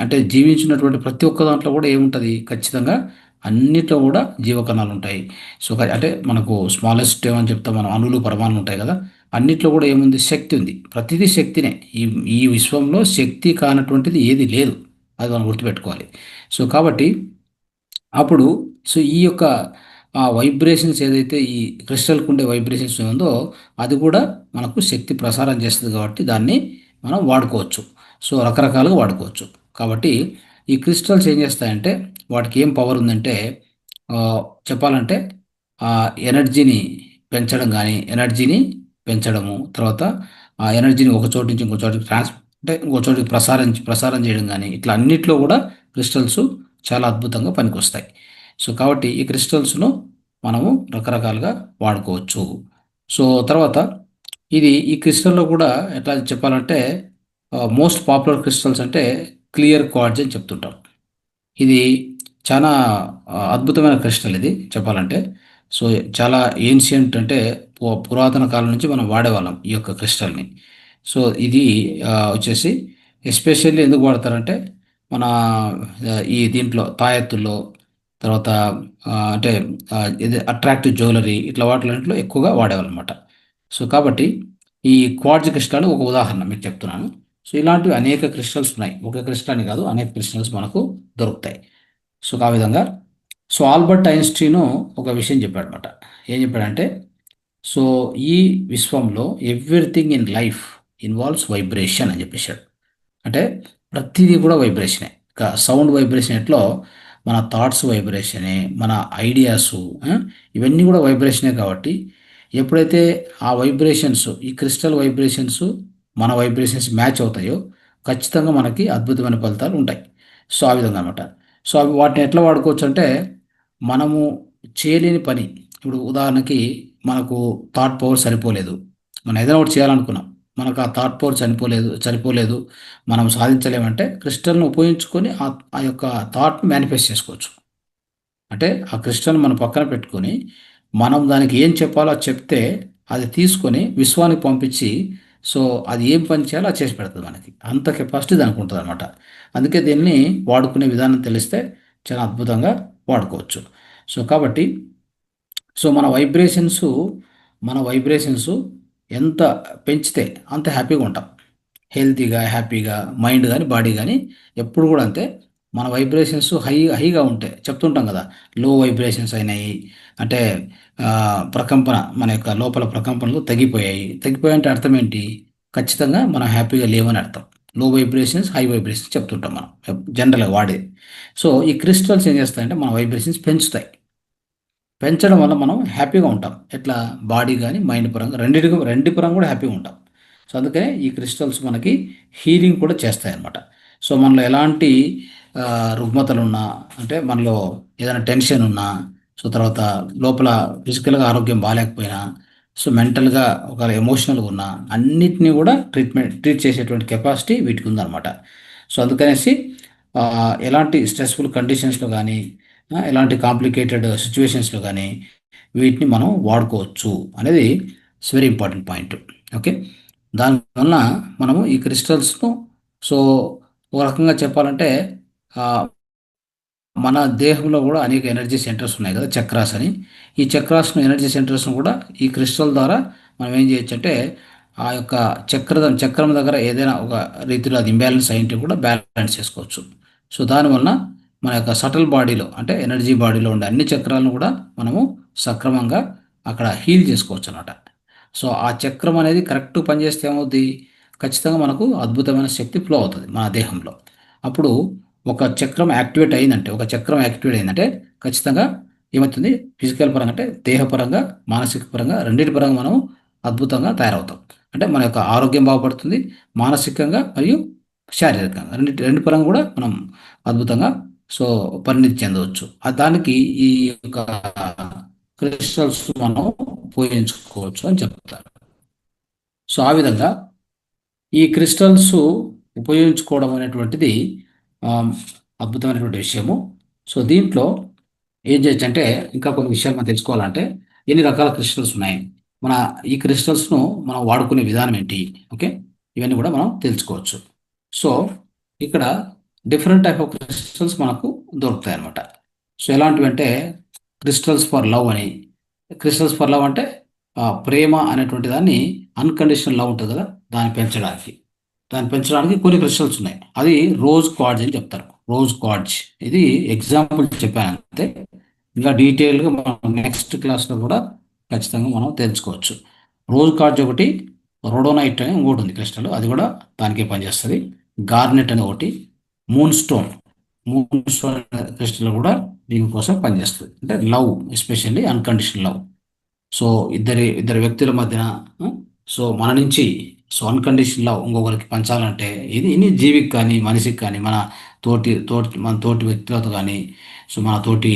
అంటే జీవించినటువంటి ప్రతి ఒక్క దాంట్లో కూడా ఏముంటుంది, ఖచ్చితంగా అన్నిట్లో కూడా జీవకణాలు ఉంటాయి. సో అంటే మనకు స్మాలెస్ట్ ఏమని చెప్తాం మనం, అణులు, పరమాణులు ఉంటాయి కదా, అన్నిట్లో కూడా ఏముంది, శక్తి ఉంది. ప్రతిదీ శక్తినే. ఈ ఈ విశ్వంలో శక్తి కానటువంటిది ఏది లేదు. అది మనం గుర్తుపెట్టుకోవాలి. సో కాబట్టి అప్పుడు, సో ఈ యొక్క వైబ్రేషన్స్ ఏదైతే ఈ క్రిస్టల్కి ఉండే వైబ్రేషన్స్ ఉందో అది కూడా మనకు శక్తి ప్రసారం చేస్తుంది. కాబట్టి దాన్ని మనం వాడుకోవచ్చు. సో రకరకాలుగా వాడుకోవచ్చు. కాబట్టి ఈ క్రిస్టల్స్ ఏం చేస్తాయంటే, వాటికి ఏం పవర్ ఉందంటే, ఆ, చెప్పాలంటే ఎనర్జీని పెంచడం కానీ, ఎనర్జీని పెంచడము, తర్వాత ఆ ఎనర్జీని ఒక చోటు నుంచి ఇంకో చోటికి అంటే ఇంకో చోటికి ప్రసారం చేయడం కానీ, ఇట్లా అన్నిట్లో కూడా క్రిస్టల్స్ చాలా అద్భుతంగా పనికొస్తాయి. సో కాబట్టి ఈ క్రిస్టల్స్ను మనము రకరకాలుగా వాడుకోవచ్చు. సో తర్వాత ఈ క్రిస్టల్‌లో కూడా ఎట్లా చెప్పాలంటే మోస్ట్ పాపులర్ క్రిస్టల్స్ అంటే క్లియర్ క్వార్ట్జ్ అని చెప్తుంటాం. ఇది చాలా అద్భుతమైన క్రిస్టల్ ఇది చెప్పాలంటే. సో చాలా ఏన్షియంట్ అంటే పురాతన కాలం నుంచి మనం వాడేవాళ్ళం ఈ యొక్క క్రిస్టల్‌ని. సో ఇది వచ్చేసి ఎస్పెషల్లీ ఎందుకు వాడతారంటే మన ఈ దీంట్లో తాయెత్తుల్లో తర్వాత అంటే ఇది అట్రాక్టివ్ జ్యువెలరీ ఇట్లా వాటిలో ఎక్కువగా వాడేవాళ్ళనమాట. సో కాబట్టి ఈ క్వార్ట్జ్ క్రిస్టల్ ఒక ఉదాహరణ మీకు చెప్తున్నాను. సో ఇలాంటివి అనేక క్రిస్టల్స్ ఉన్నాయి. ఒక క్రిస్టల్ అని కాదు అనేక క్రిస్టల్స్ మనకు దొరుకుతాయి. సో ఆ విధంగా సో ఆల్బర్ట్ ఐన్‌స్టీను ఒక విషయం చెప్పాడనమాట. ఏం చెప్పాడంటే సో ఈ విశ్వంలో everything in life involves vibration అని చెప్పేశాడు. అంటే ప్రతిదీ కూడా వైబ్రేషనే. సౌండ్ వైబ్రేషన్ ఎట్లో మన థాట్స్ వైబ్రేషనే, మన ఐడియాసు ఇవన్నీ కూడా వైబ్రేషనే కాబట్టి ఎప్పుడైతే ఆ వైబ్రేషన్స్ ఈ క్రిస్టల్ వైబ్రేషన్స్ మన వైబ్రేషన్స్ మ్యాచ్ అవుతాయో ఖచ్చితంగా మనకి అద్భుతమైన ఫలితాలు ఉంటాయి. సో ఆ విధంగా అనమాట. సో అవి వాటిని ఎట్లా వాడుకోవచ్చు అంటే మనము చేయలేని పని ఇప్పుడు ఉదాహరణకి మనకు థాట్ పవర్ సరిపోలేదు. మనం ఏదైనా ఒకటి చేయాలనుకున్నాం. మనకు ఆ థాట్ పవర్ సరిపోలేదు. మనం సాధించలేమంటే క్రిస్టల్‌ని ఉపయోగించుకొని ఆ యొక్క థాట్‌ని మేనిఫెస్ట్ చేసుకోవచ్చు. అంటే ఆ క్రిస్టల్‌ని మన పక్కన పెట్టుకొని, మనం దానికి ఏం చెప్పాలో అది చెప్తే, అది తీసుకొని విశ్వానికి పంపించి, సో అది ఏం పని చేయాలో అది చేసి పెడతది మనకి. అంత కెపాసిటీ దానికుంటదనమాట. అందుకే దీన్ని వాడుకునే విధానం తెలిస్తే చాలా అద్భుతంగా వాడుకోవచ్చు. సో కాబట్టి సో మన వైబ్రేషన్సు ఎంత పెంచితే అంత హ్యాపీగా ఉంటాం. హ్యాపీగా మైండ్ గానీ, బాడీ గానీ ఎప్పుడు గూడా అంతే. మన వైబ్రేషన్స్ హైగా ఉంటాయి. చెప్తుంటాం గదా! లో వైబ్రేషన్స్ అయినాయి. అంటే ప్రకంపన మన యొక్క లోపల ప్రకంపనలు తగ్గిపోయాయి. తగ్గిపోయాయంటే అర్థం ఏంటి? ఖచ్చితంగా మనం హ్యాపీగా లేవని అర్థం. లో వైబ్రేషన్స్, హై వైబ్రేషన్స్ చెప్తుంటాం మనం. జనరల్‌గా వాడేది. సో, ఈ క్రిస్టల్స్ ఏం చేస్తాయంటే మన వైబ్రేషన్స్ పెంచుతాయి. పెంచడం వల్ల మనం హ్యాపీగా ఉంటాం. ఎట్లా? బాడీ గానీ, మైండ్ పరంగా రెండిటి పరంగా కూడా హ్యాపీగా ఉంటాం. సో, అందుకనే ఈ క్రిస్టల్స్ మనకి హీలింగ్ కూడా చేస్తాయన్నమాట. సో, మనలో ఎలాంటి రుగ్మతలున్నా అంటే మనలో ఏదైనా టెన్షన్ ఉన్నా, సో, తర్వాత లోపల ఫిజికల్‌గా ఆరోగ్యం బాలేకపోయినా, సో, మెంటల్‌గా ఒకవేళ ఎమోషనల్‌గా ఉన్నా అన్నిటిని కూడా ట్రీట్ చేసేటువంటి కెపాసిటీ వీటికుందనమాట. సో, అందుకనేసి ఎలాంటి స్ట్రెస్‌ఫుల్ కండిషన్స్‌లో గానీ ఎలాంటి కాంప్లికేటెడ్ సిచ్యువేషన్స్‌లో గానీ, వీటిని మనం వాడుకోవచ్చు అనేది it's very important point. Okay. దానివలన మనము ఈ క్రిస్టల్స్‌ను సో, ఒక రకంగా చెప్పాలంటే ఆహ్, మన దేహంలో గూడా అనేక ఎనర్జీ సెంటర్స్ ఉన్నాయి గదా! చక్రాస్ అని. ఈ ఎనర్జీ సెంటర్స్‌ను కూడా ఈ క్రిస్టల్ ద్వారా మనం ఏం చేయొచ్చంటే, ఆ యొక్క చక్రం దగ్గర ఏదైనా ఒక రీతిలో అది ఇంబాలెన్స్ అయ్యుంటే కూడా బ్యాలెన్స్ చేసుకోవచ్చు. సో, దానివలన మన యొక్క సటిల్ బాడీలో అంటే ఎనర్జీ బాడీలో ఉండే అన్ని చక్రాలను కూడా మనము సక్రమంగా అక్కడ హీల్ చేసుకోవచ్చనమాట. సో, ఆ చక్రం అనేది కరెక్ట్‌గా పనిచేస్తే ఏమవుద్ది? ఖచ్చితంగా మనకు అద్భుతమైన శక్తి ఫ్లో అవుతది మన దేహంలో. అప్పుడు ఒక చక్రం యాక్టివేట్ అయిందంటే ఖచ్చితంగా ఏమవుతుంది? ఫిజికల్ పరంగా అంటే దేహపరంగా, మానసిక పరంగా రెండిటి పరంగా మనం అద్భుతంగా తయారవుతాం. అంటే మన యొక్క ఆరోగ్యం బాగుపడుతుంది. మానసికంగా మరియు శారీరకంగా రెండు పరంగా కూడా మనం అద్భుతంగా సో పరిణితి చెందవచ్చు. దానికి ఈ యొక్క క్రిస్టల్స్ మనం ఉపయోగించుకోవచ్చు అని చెప్తారు. సో ఆ విధంగా ఈ క్రిస్టల్స్ ఉపయోగించుకోవడం అనేటువంటిది ఆహ్, అద్భుతమైనటువంటి విషయము. సో దీంట్లో ఏం చేయొచ్చంటే ఇంకా కొన్ని విషయాలు మనం తెలుసుకోవాలంటే ఎన్ని రకాల క్రిస్టల్స్ ఉన్నాయి? మన ఈ క్రిస్టల్స్‌ను మనం వాడుకునే విధానం ఏంటి? ఓకే. ఇవన్నీ కూడా మనం తెలుసుకోవచ్చు. సో ఇక్కడ డిఫరెంట్ టైప్ ఆఫ్ క్రిస్టల్స్ మనకు దొరుకుతాయన్నమాట. సో ఎలాంటివంటే క్రిస్టల్స్ ఫర్ లవ్ అని. క్రిస్టల్స్ ఫర్ లవ్ అంటే ప్రేమ అనేటువంటి దాన్ని అన్‌కండిషనల్ లవ్ ఉంటది కదా! దాన్ని పెంచడానికి కొన్ని క్రిస్టల్స్ ఉన్నాయి. అది రోజ్ క్వార్ట్జ్ అని చెప్తారు. రోజ్ క్వార్ట్జ్ ఇది ఎగ్జాంపుల్ చెప్పాను అంతే. ఇంకా డీటెయిల్‌గా మనం నెక్స్ట్ క్లాస్‌లో కూడా ఖచ్చితంగా మనం తెలుసుకోవచ్చు. రోజ్ క్వార్ట్జ్ ఒకటి, రొడోనైట్ అని ఇంకోటుంది క్రిస్టల్. అది కూడా దానికే పనిచేస్తది. గార్నెట్ అని ఒకటి, moon stone. Moon stone crystal కూడా దీనికోసం పనిచేస్తది. అంటే love especially unconditional love. So ఇద్దరి వ్యక్తుల మధ్యన సో మన నుంచి సో అన్‌కండిషనల్ లవ్ ఇంకొకరికి పంచాలంటే ఇది జీవికి కానీ, మనిషికి కానీ, మన మన తోటి వ్యక్తులతో కానీ, సో మన తోటి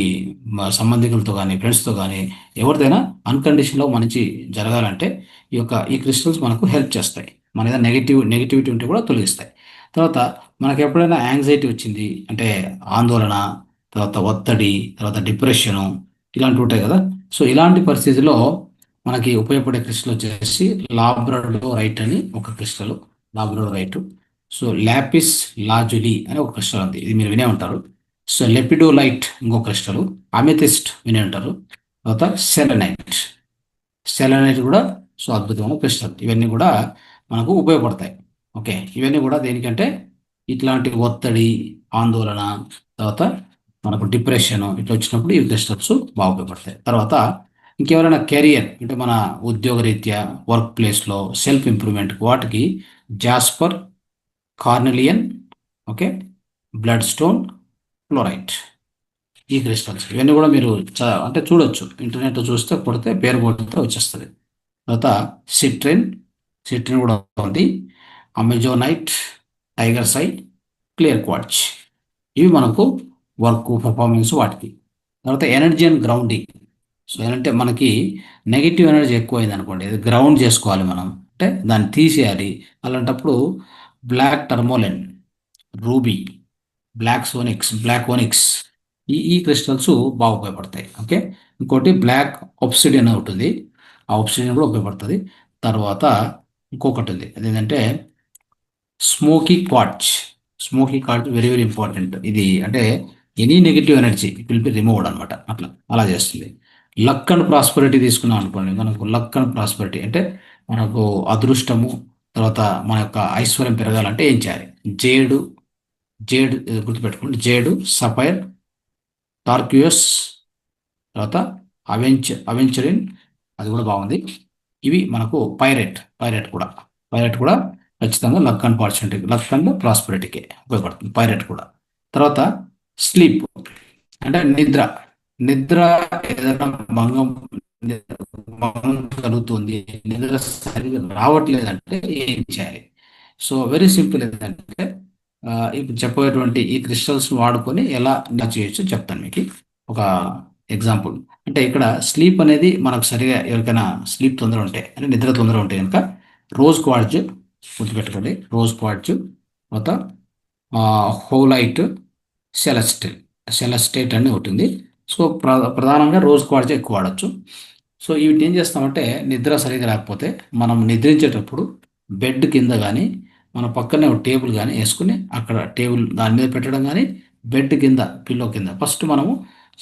సంబంధికులతో కానీ, ఫ్రెండ్స్తో కానీ, ఎవరిదైనా అన్కండిషన్లో మంచి జరగాలంటే ఈ క్రిస్టల్స్ మనకు హెల్ప్ చేస్తాయి. మన ఏదైనా నెగిటివిటీ ఉంటే కూడా తొలగిస్తాయి. తర్వాత మనకి ఎప్పుడైనా యాంగ్జైటీ వచ్చింది అంటే ఆందోళన, తర్వాత ఒత్తిడి, తర్వాత డిప్రెషను ఇలాంటివి ఉంటాయి కదా. సో ఇలాంటి పరిస్థితిలో మనకి ఉపయోగపడే క్రిస్టల్ వచ్చేసి లాబ్రడోరైట్ అని ఒక క్రిస్టల్. లాబ్రడోరైట్. సో లాపిస్ లాజులి అని ఒక క్రిస్టల్ ఉంది, ఇది మీరు వినే ఉంటారు. సో లెపిడోలైట్ ఇంకో క్రిస్టల్. అమెథిస్ట్ వినే ఉంటారు. తర్వాత సెలనైట్ కూడా సో అద్భుతమైన క్రిస్టల్. ఇవన్నీ కూడా మనకు ఉపయోగపడతాయి. ఓకే, ఇవన్నీ కూడా దేనికంటే ఇట్లాంటి ఒత్తిడి, ఆందోళన, తర్వాత మనకు డిప్రెషన్ ఇట్లా వచ్చినప్పుడు ఈ క్రిస్టల్స్ బాగా ఉపయోగపడతాయి. తర్వాత ఇంకెవరైనా కెరియర్ అంటే మన ఉద్యోగరీత్యా వర్క్ ప్లేస్లో సెల్ఫ్ ఇంప్రూవ్మెంట్ వాటికి Jasper, Cornelian, okay, blood stone, fluorite, ఈ క్రిస్టల్స్ ఇవన్నీ కూడా మీరు అంటే చూడొచ్చు, ఇంటర్నెట్లో చూస్తే కొడితే పేరు కొడితే వచ్చేస్తుంది. తర్వాత సిట్రిన్ కూడా ఉంది. అమెజోనైట్, టైగర్ సై, క్లియర్ క్వార్ట్జ్, ఇవి మనకు వర్క్ పర్ఫార్మెన్స్ వాటికి. తర్వాత ఎనర్జీ అండ్ గ్రౌండింగ్. సో ఏంటంటే మనకి నెగిటివ్ ఎనర్జీ ఎక్కువైంది అనుకోండి, ఇది గ్రౌండ్ చేసుకోవాలి మనం, అంటే దాన్ని తీసేయాలి. అలాంటప్పుడు బ్లాక్ టర్మోలెన్, రూబీ, బ్లాక్ ఓనిక్స్, ఈ క్రిస్టల్స్ బాగా ఉపయోగపడతాయి. ఓకే, ఇంకోటి బ్లాక్ ఒబ్సిడియన్ ఉంటుంది, ఆ ఒబ్సిడియన్ కూడా ఉపయోగపడుతుంది. తర్వాత ఇంకొకటి ఉంది, అదేంటంటే smoky quartz very very important. ఇది అంటే any negative energy it will be removed అనమాట, అలా చేస్తుంది. లక్ అండ్ ప్రాస్పరిటీ తీసుకున్నాం అనుకోండి, మనకు లక్ అండ్ ప్రాస్పరిటీ అంటే మనకు అదృష్టము, తర్వాత మన యొక్క ఐశ్వర్యం పెరగాలంటే ఏం చేయాలి? జేడు గుర్తుపెట్టుకోండి, జేడు, సఫైర్, టార్క్యూయస్, తర్వాత అవెంచరిన్, అది కూడా బాగుంది. ఇవి మనకు పైరెట్ కూడా ఖచ్చితంగా లక్ అండ్ ప్రాస్పరిటీకి ఉపయోగపడుతుంది, పైరెట్ కూడా. తర్వాత స్లీప్ అంటే నిద్ర ఏదైనా భంగం కలుగుతుంది, నిద్ర సరిగ్గా రావట్లేదంటే ఏం చేయాలి? So very simple. ఏంటంటే ఇప్పుడు చెప్పేటువంటి ఈ క్రిస్టల్స్ వాడుకొని ఎలా చేయొచ్చు చెప్తాను మీకు. ఒక ఎగ్జాంపుల్ అంటే ఇక్కడ స్లీప్ అనేది మనకు సరిగా ఎవరికైనా స్లీప్ తొందర ఉంటే అంటే నిద్ర తొందర ఉంటే కనుక రోజ్ క్వార్ట్జ్ గుర్తుపెట్టుకోండి, రోజ్ క్వార్ట్జ్, తర్వాత హోలైట్, సెలస్టేట్ అని ఉంటుంది. సో ప్రధానంగా రోజ్ క్వార్ట్జ్ ఎక్కువ వాడచ్చు. సో వీటిని ఏం చేస్తామంటే నిద్ర సరిగా రాకపోతే మనం నిద్రించేటప్పుడు బెడ్ కింద కానీ మన పక్కనే ఒక టేబుల్ కానీ వేసుకుని అక్కడ టేబుల్ దాని మీద పెట్టడం కానీ బెడ్ కింద పిల్లో కింద ఫస్ట్ మనము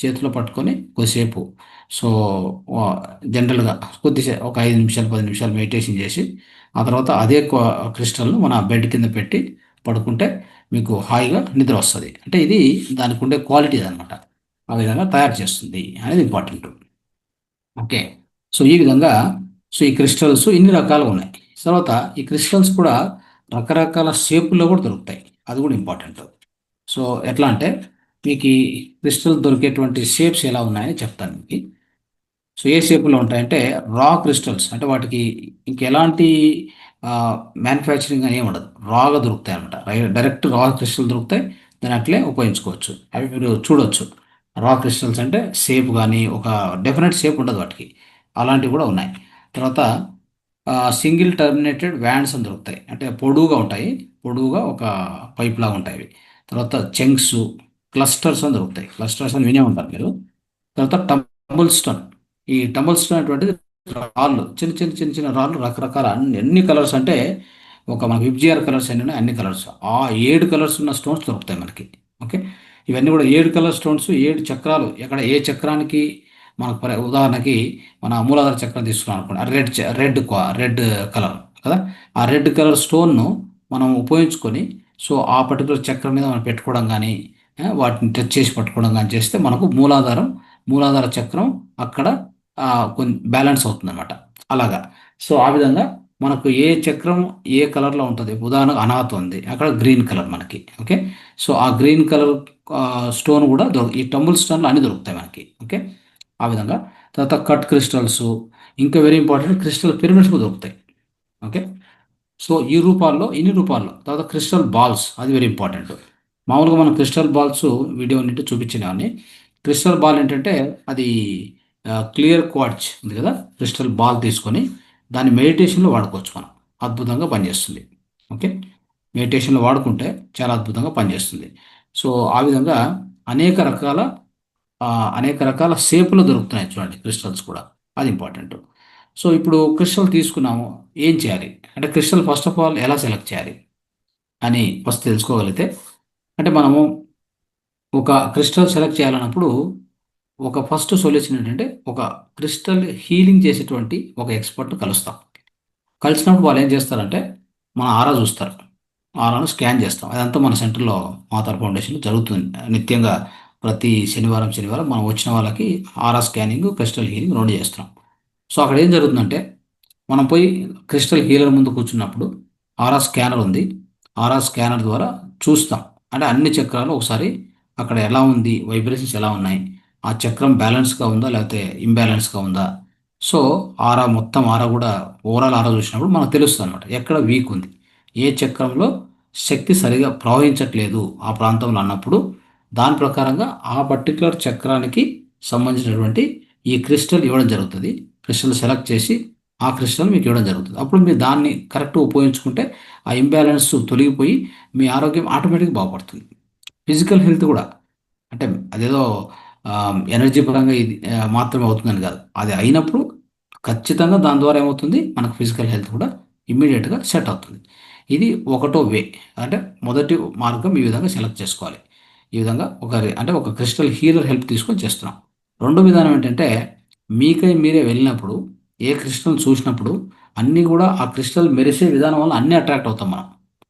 చేతిలో పట్టుకొని కొద్దిసేపు సో జనరల్గా కొద్దిసేపు ఒక 5 నిమిషాలు 10 నిమిషాలు మెడిటేషన్ చేసి ఆ తర్వాత అదే క్రిస్టల్ను మన బెడ్ కింద పెట్టి పడుకుంటే మీకు హాయిగా నిద్ర వస్తుంది. అంటే ఇది దానికి ఉండే క్వాలిటీ అనమాట, ఆ విధంగా తయారు చేస్తుంది అనేది ఇంపార్టెంట్. ఓకే, సో ఈ విధంగా ఈ క్రిస్టల్స్ ఇన్ని రకాలుగా ఉన్నాయి. తర్వాత ఈ క్రిస్టల్స్ కూడా రకరకాల షేపుల్లో కూడా దొరుకుతాయి, అది కూడా ఇంపార్టెంట్. సో ఎట్లా అంటే మీకు ఈ క్రిస్టల్ దొరికేటువంటి షేప్స్ ఎలా ఉన్నాయని చెప్తాను మీకు. సో ఏ షేపులో ఉంటాయంటే రా క్రిస్టల్స్, అంటే వాటికి ఇంకెలాంటి మ్యానుఫ్యాక్చరింగ్ అని ఏమి ఉండదు, రాగా దొరుకుతాయి అనమాట. డైరెక్ట్ రా క్రిస్టల్ దొరుకుతాయి, దాన్ని అట్లే ఉపయోగించుకోవచ్చు. అవి మీరు చూడవచ్చు. రా క్రిస్టల్స్ అంటే షేప్ కానీ ఒక డెఫినెట్ షేప్ ఉండదు వాటికి, అలాంటివి కూడా ఉన్నాయి. తర్వాత సింగిల్ టర్మినేటెడ్ వ్యాండ్స్ అని దొరుకుతాయి, అంటే పొడువుగా ఒక పైప్ లాగా ఉంటాయి. తర్వాత చెంక్స్, క్లస్టర్స్ అని దొరుకుతాయి, క్లస్టర్స్ అని వినే ఉంటారు మీరు. తర్వాత టంబుల్ స్టోన్, ఈ టంబుల్ స్టోన్ అటువంటిది రాళ్ళు, చిన్న చిన్న చిన్న చిన్న రాళ్ళు, రకరకాల ఎన్ని కలర్స్ అంటే మనకి విబ్జిఆర్ కలర్స్ అన్ని అన్ని కలర్స్, ఆ 7 కలర్స్ ఉన్న స్టోన్స్ దొరుకుతాయి మనకి. ఓకే, ఇవన్నీ కూడా 7 కలర్ స్టోన్స్, 7 చక్రాలు. ఎక్కడ ఏ చక్రానికి మనకు ఉదాహరణకి మన మూలాధార చక్రం తీసుకున్నాం అనుకోండి, రెడ్ కలర్ కదా, ఆ రెడ్ కలర్ స్టోన్ను మనం ఉపయోగించుకొని సో ఆ పర్టికులర్ చక్రం మీద మనం పెట్టుకోవడం కానీ వాటిని టచ్ చేసి పట్టుకోవడం కానీ చేస్తే మనకు మూలాధార చక్రం అక్కడ కొన్ని బ్యాలెన్స్ అవుతుంది అనమాట. అలాగా సో ఆ విధంగా మనకు ఏ చక్రం ఏ కలర్లో ఉంటుంది, ఉదాహరణకు అనాథ ఉంది, అక్కడ గ్రీన్ కలర్ మనకి. ఓకే, సో ఆ గ్రీన్ కలర్ స్టోన్ కూడా ఈ టంబుల్ స్టోన్లు అన్నీ దొరుకుతాయి మనకి. ఓకే, ఆ విధంగా. తర్వాత కట్ క్రిస్టల్స్, ఇంకా వెరీ ఇంపార్టెంట్ క్రిస్టల్ పిరమిడ్స్ కూడా దొరుకుతాయి. ఓకే, సో ఇన్ని రూపాల్లో. తర్వాత క్రిస్టల్ బాల్స్, అది వెరీ ఇంపార్టెంట్. మామూలుగా మనం క్రిస్టల్ బాల్స్ వీడియో నుండి చూపించినవన్నీ. క్రిస్టల్ బాల్ ఏంటంటే అది క్లియర్ క్వార్ట్జ్ ఉంది కదా, క్రిస్టల్ బాల్ తీసుకొని దాన్ని మెడిటేషన్లో వాడుకోవచ్చు మనం. అద్భుతంగా పనిచేస్తుంది. ఓకే, మెడిటేషన్లో వాడుకుంటే చాలా అద్భుతంగా పనిచేస్తుంది. సో ఆ విధంగా అనేక రకాల ఆ, అనేక రకాల షేపులు దొరుకుతున్నాయి చూడండి క్రిస్టల్స్ కూడా. అది ఇంపార్టెంట్. సో ఇప్పుడు క్రిస్టల్ తీసుకున్నాము, ఏం చేయాలి అంటే క్రిస్టల్ ఫస్ట్ ఆఫ్ ఆల్ ఎలా సెలెక్ట్ చేయాలి అని ఫస్ట్ తెలుసుకోగలిగితే, అంటే మనము ఒక క్రిస్టల్ సెలెక్ట్ చేయాలన్నప్పుడు ఒక ఫస్ట్ సొల్యూషన్ ఏంటంటే ఒక క్రిస్టల్ హీలింగ్ చేసేటువంటి ఒక ఎక్స్పర్ట్ కలుస్తాం. కలిసినప్పుడు వాళ్ళు ఏం చేస్తారంటే మన ఆరా చూస్తారు. ఆరాను స్కాన్ చేస్తాం. అదంతా మన సెంటర్లో మాతార్ ఫౌండేషన్ జరుగుతుంది నిత్యంగా. ప్రతి శనివారం శనివారం మనం వచ్చిన వాళ్ళకి ఆరా స్కానింగ్, క్రిస్టల్ హీలింగ్ రెండు చేస్తున్నాం. సో అక్కడ ఏం జరుగుతుందంటే మనం పోయి క్రిస్టల్ హీలర్ ముందు కూర్చున్నప్పుడు ఆరా స్కానర్ ఉంది. ఆరా స్కానర్ ద్వారా చూస్తాం. అంటే అన్ని చక్రాలు ఒకసారి అక్కడ ఎలా ఉంది, వైబ్రేషన్స్ ఎలా ఉన్నాయి, ఆ చక్రం బ్యాలెన్స్గా ఉందా లేకపోతే ఇంబ్యాలెన్స్గా ఉందా. సో ఆరా మొత్తం ఆరా కూడా ఓవరాల్ ఆరా చూసినప్పుడు మనకు తెలుస్తుంది అనమాట ఎక్కడ వీక్ ఉంది, ఏ చక్రంలో శక్తి సరిగా ప్రవహించట్లేదు ఆ ప్రాంతంలో అన్నప్పుడు దాని ప్రకారంగా ఆ పర్టికులర్ చక్రానికి సంబంధించినటువంటి ఈ క్రిస్టల్ ఇవ్వడం జరుగుతుంది. క్రిస్టల్ సెలెక్ట్ చేసి ఆ క్రిస్టల్ మీకు ఇవ్వడం జరుగుతుంది. అప్పుడు మీరు దాన్ని కరెక్ట్గా ఉపయోగించుకుంటే ఆ ఇంబ్యాలెన్స్ తొలగిపోయి మీ ఆరోగ్యం ఆటోమేటిక్గా బాగుపడుతుంది. ఫిజికల్ హెల్త్ కూడా అంటే అదేదో ఎనర్జీ పరంగా ఇది మాత్రమే అవుతుందని కాదు. అది అయినప్పుడు ఖచ్చితంగా దాని ద్వారా ఏమవుతుంది మనకు ఫిజికల్ హెల్త్ కూడా ఇమ్మీడియట్గా సెట్ అవుతుంది. ఇది ఒకటో వే. అంటే మొదటి మార్గం ఈ విధంగా సెలెక్ట్ చేసుకోవాలి. ఈ విధంగా అంటే ఒక క్రిస్టల్ హీలర్ హెల్ప్ తీసుకొని చేస్తున్నాం. రెండో విధానం ఏంటంటే మీకై మీరే వెళ్ళినప్పుడు ఏ క్రిస్టల్ చూసినప్పుడు అన్నీ కూడా ఆ క్రిస్టల్ మెరిసే విధానం వల్ల అన్నీ అట్రాక్ట్ అవుతాం మనం.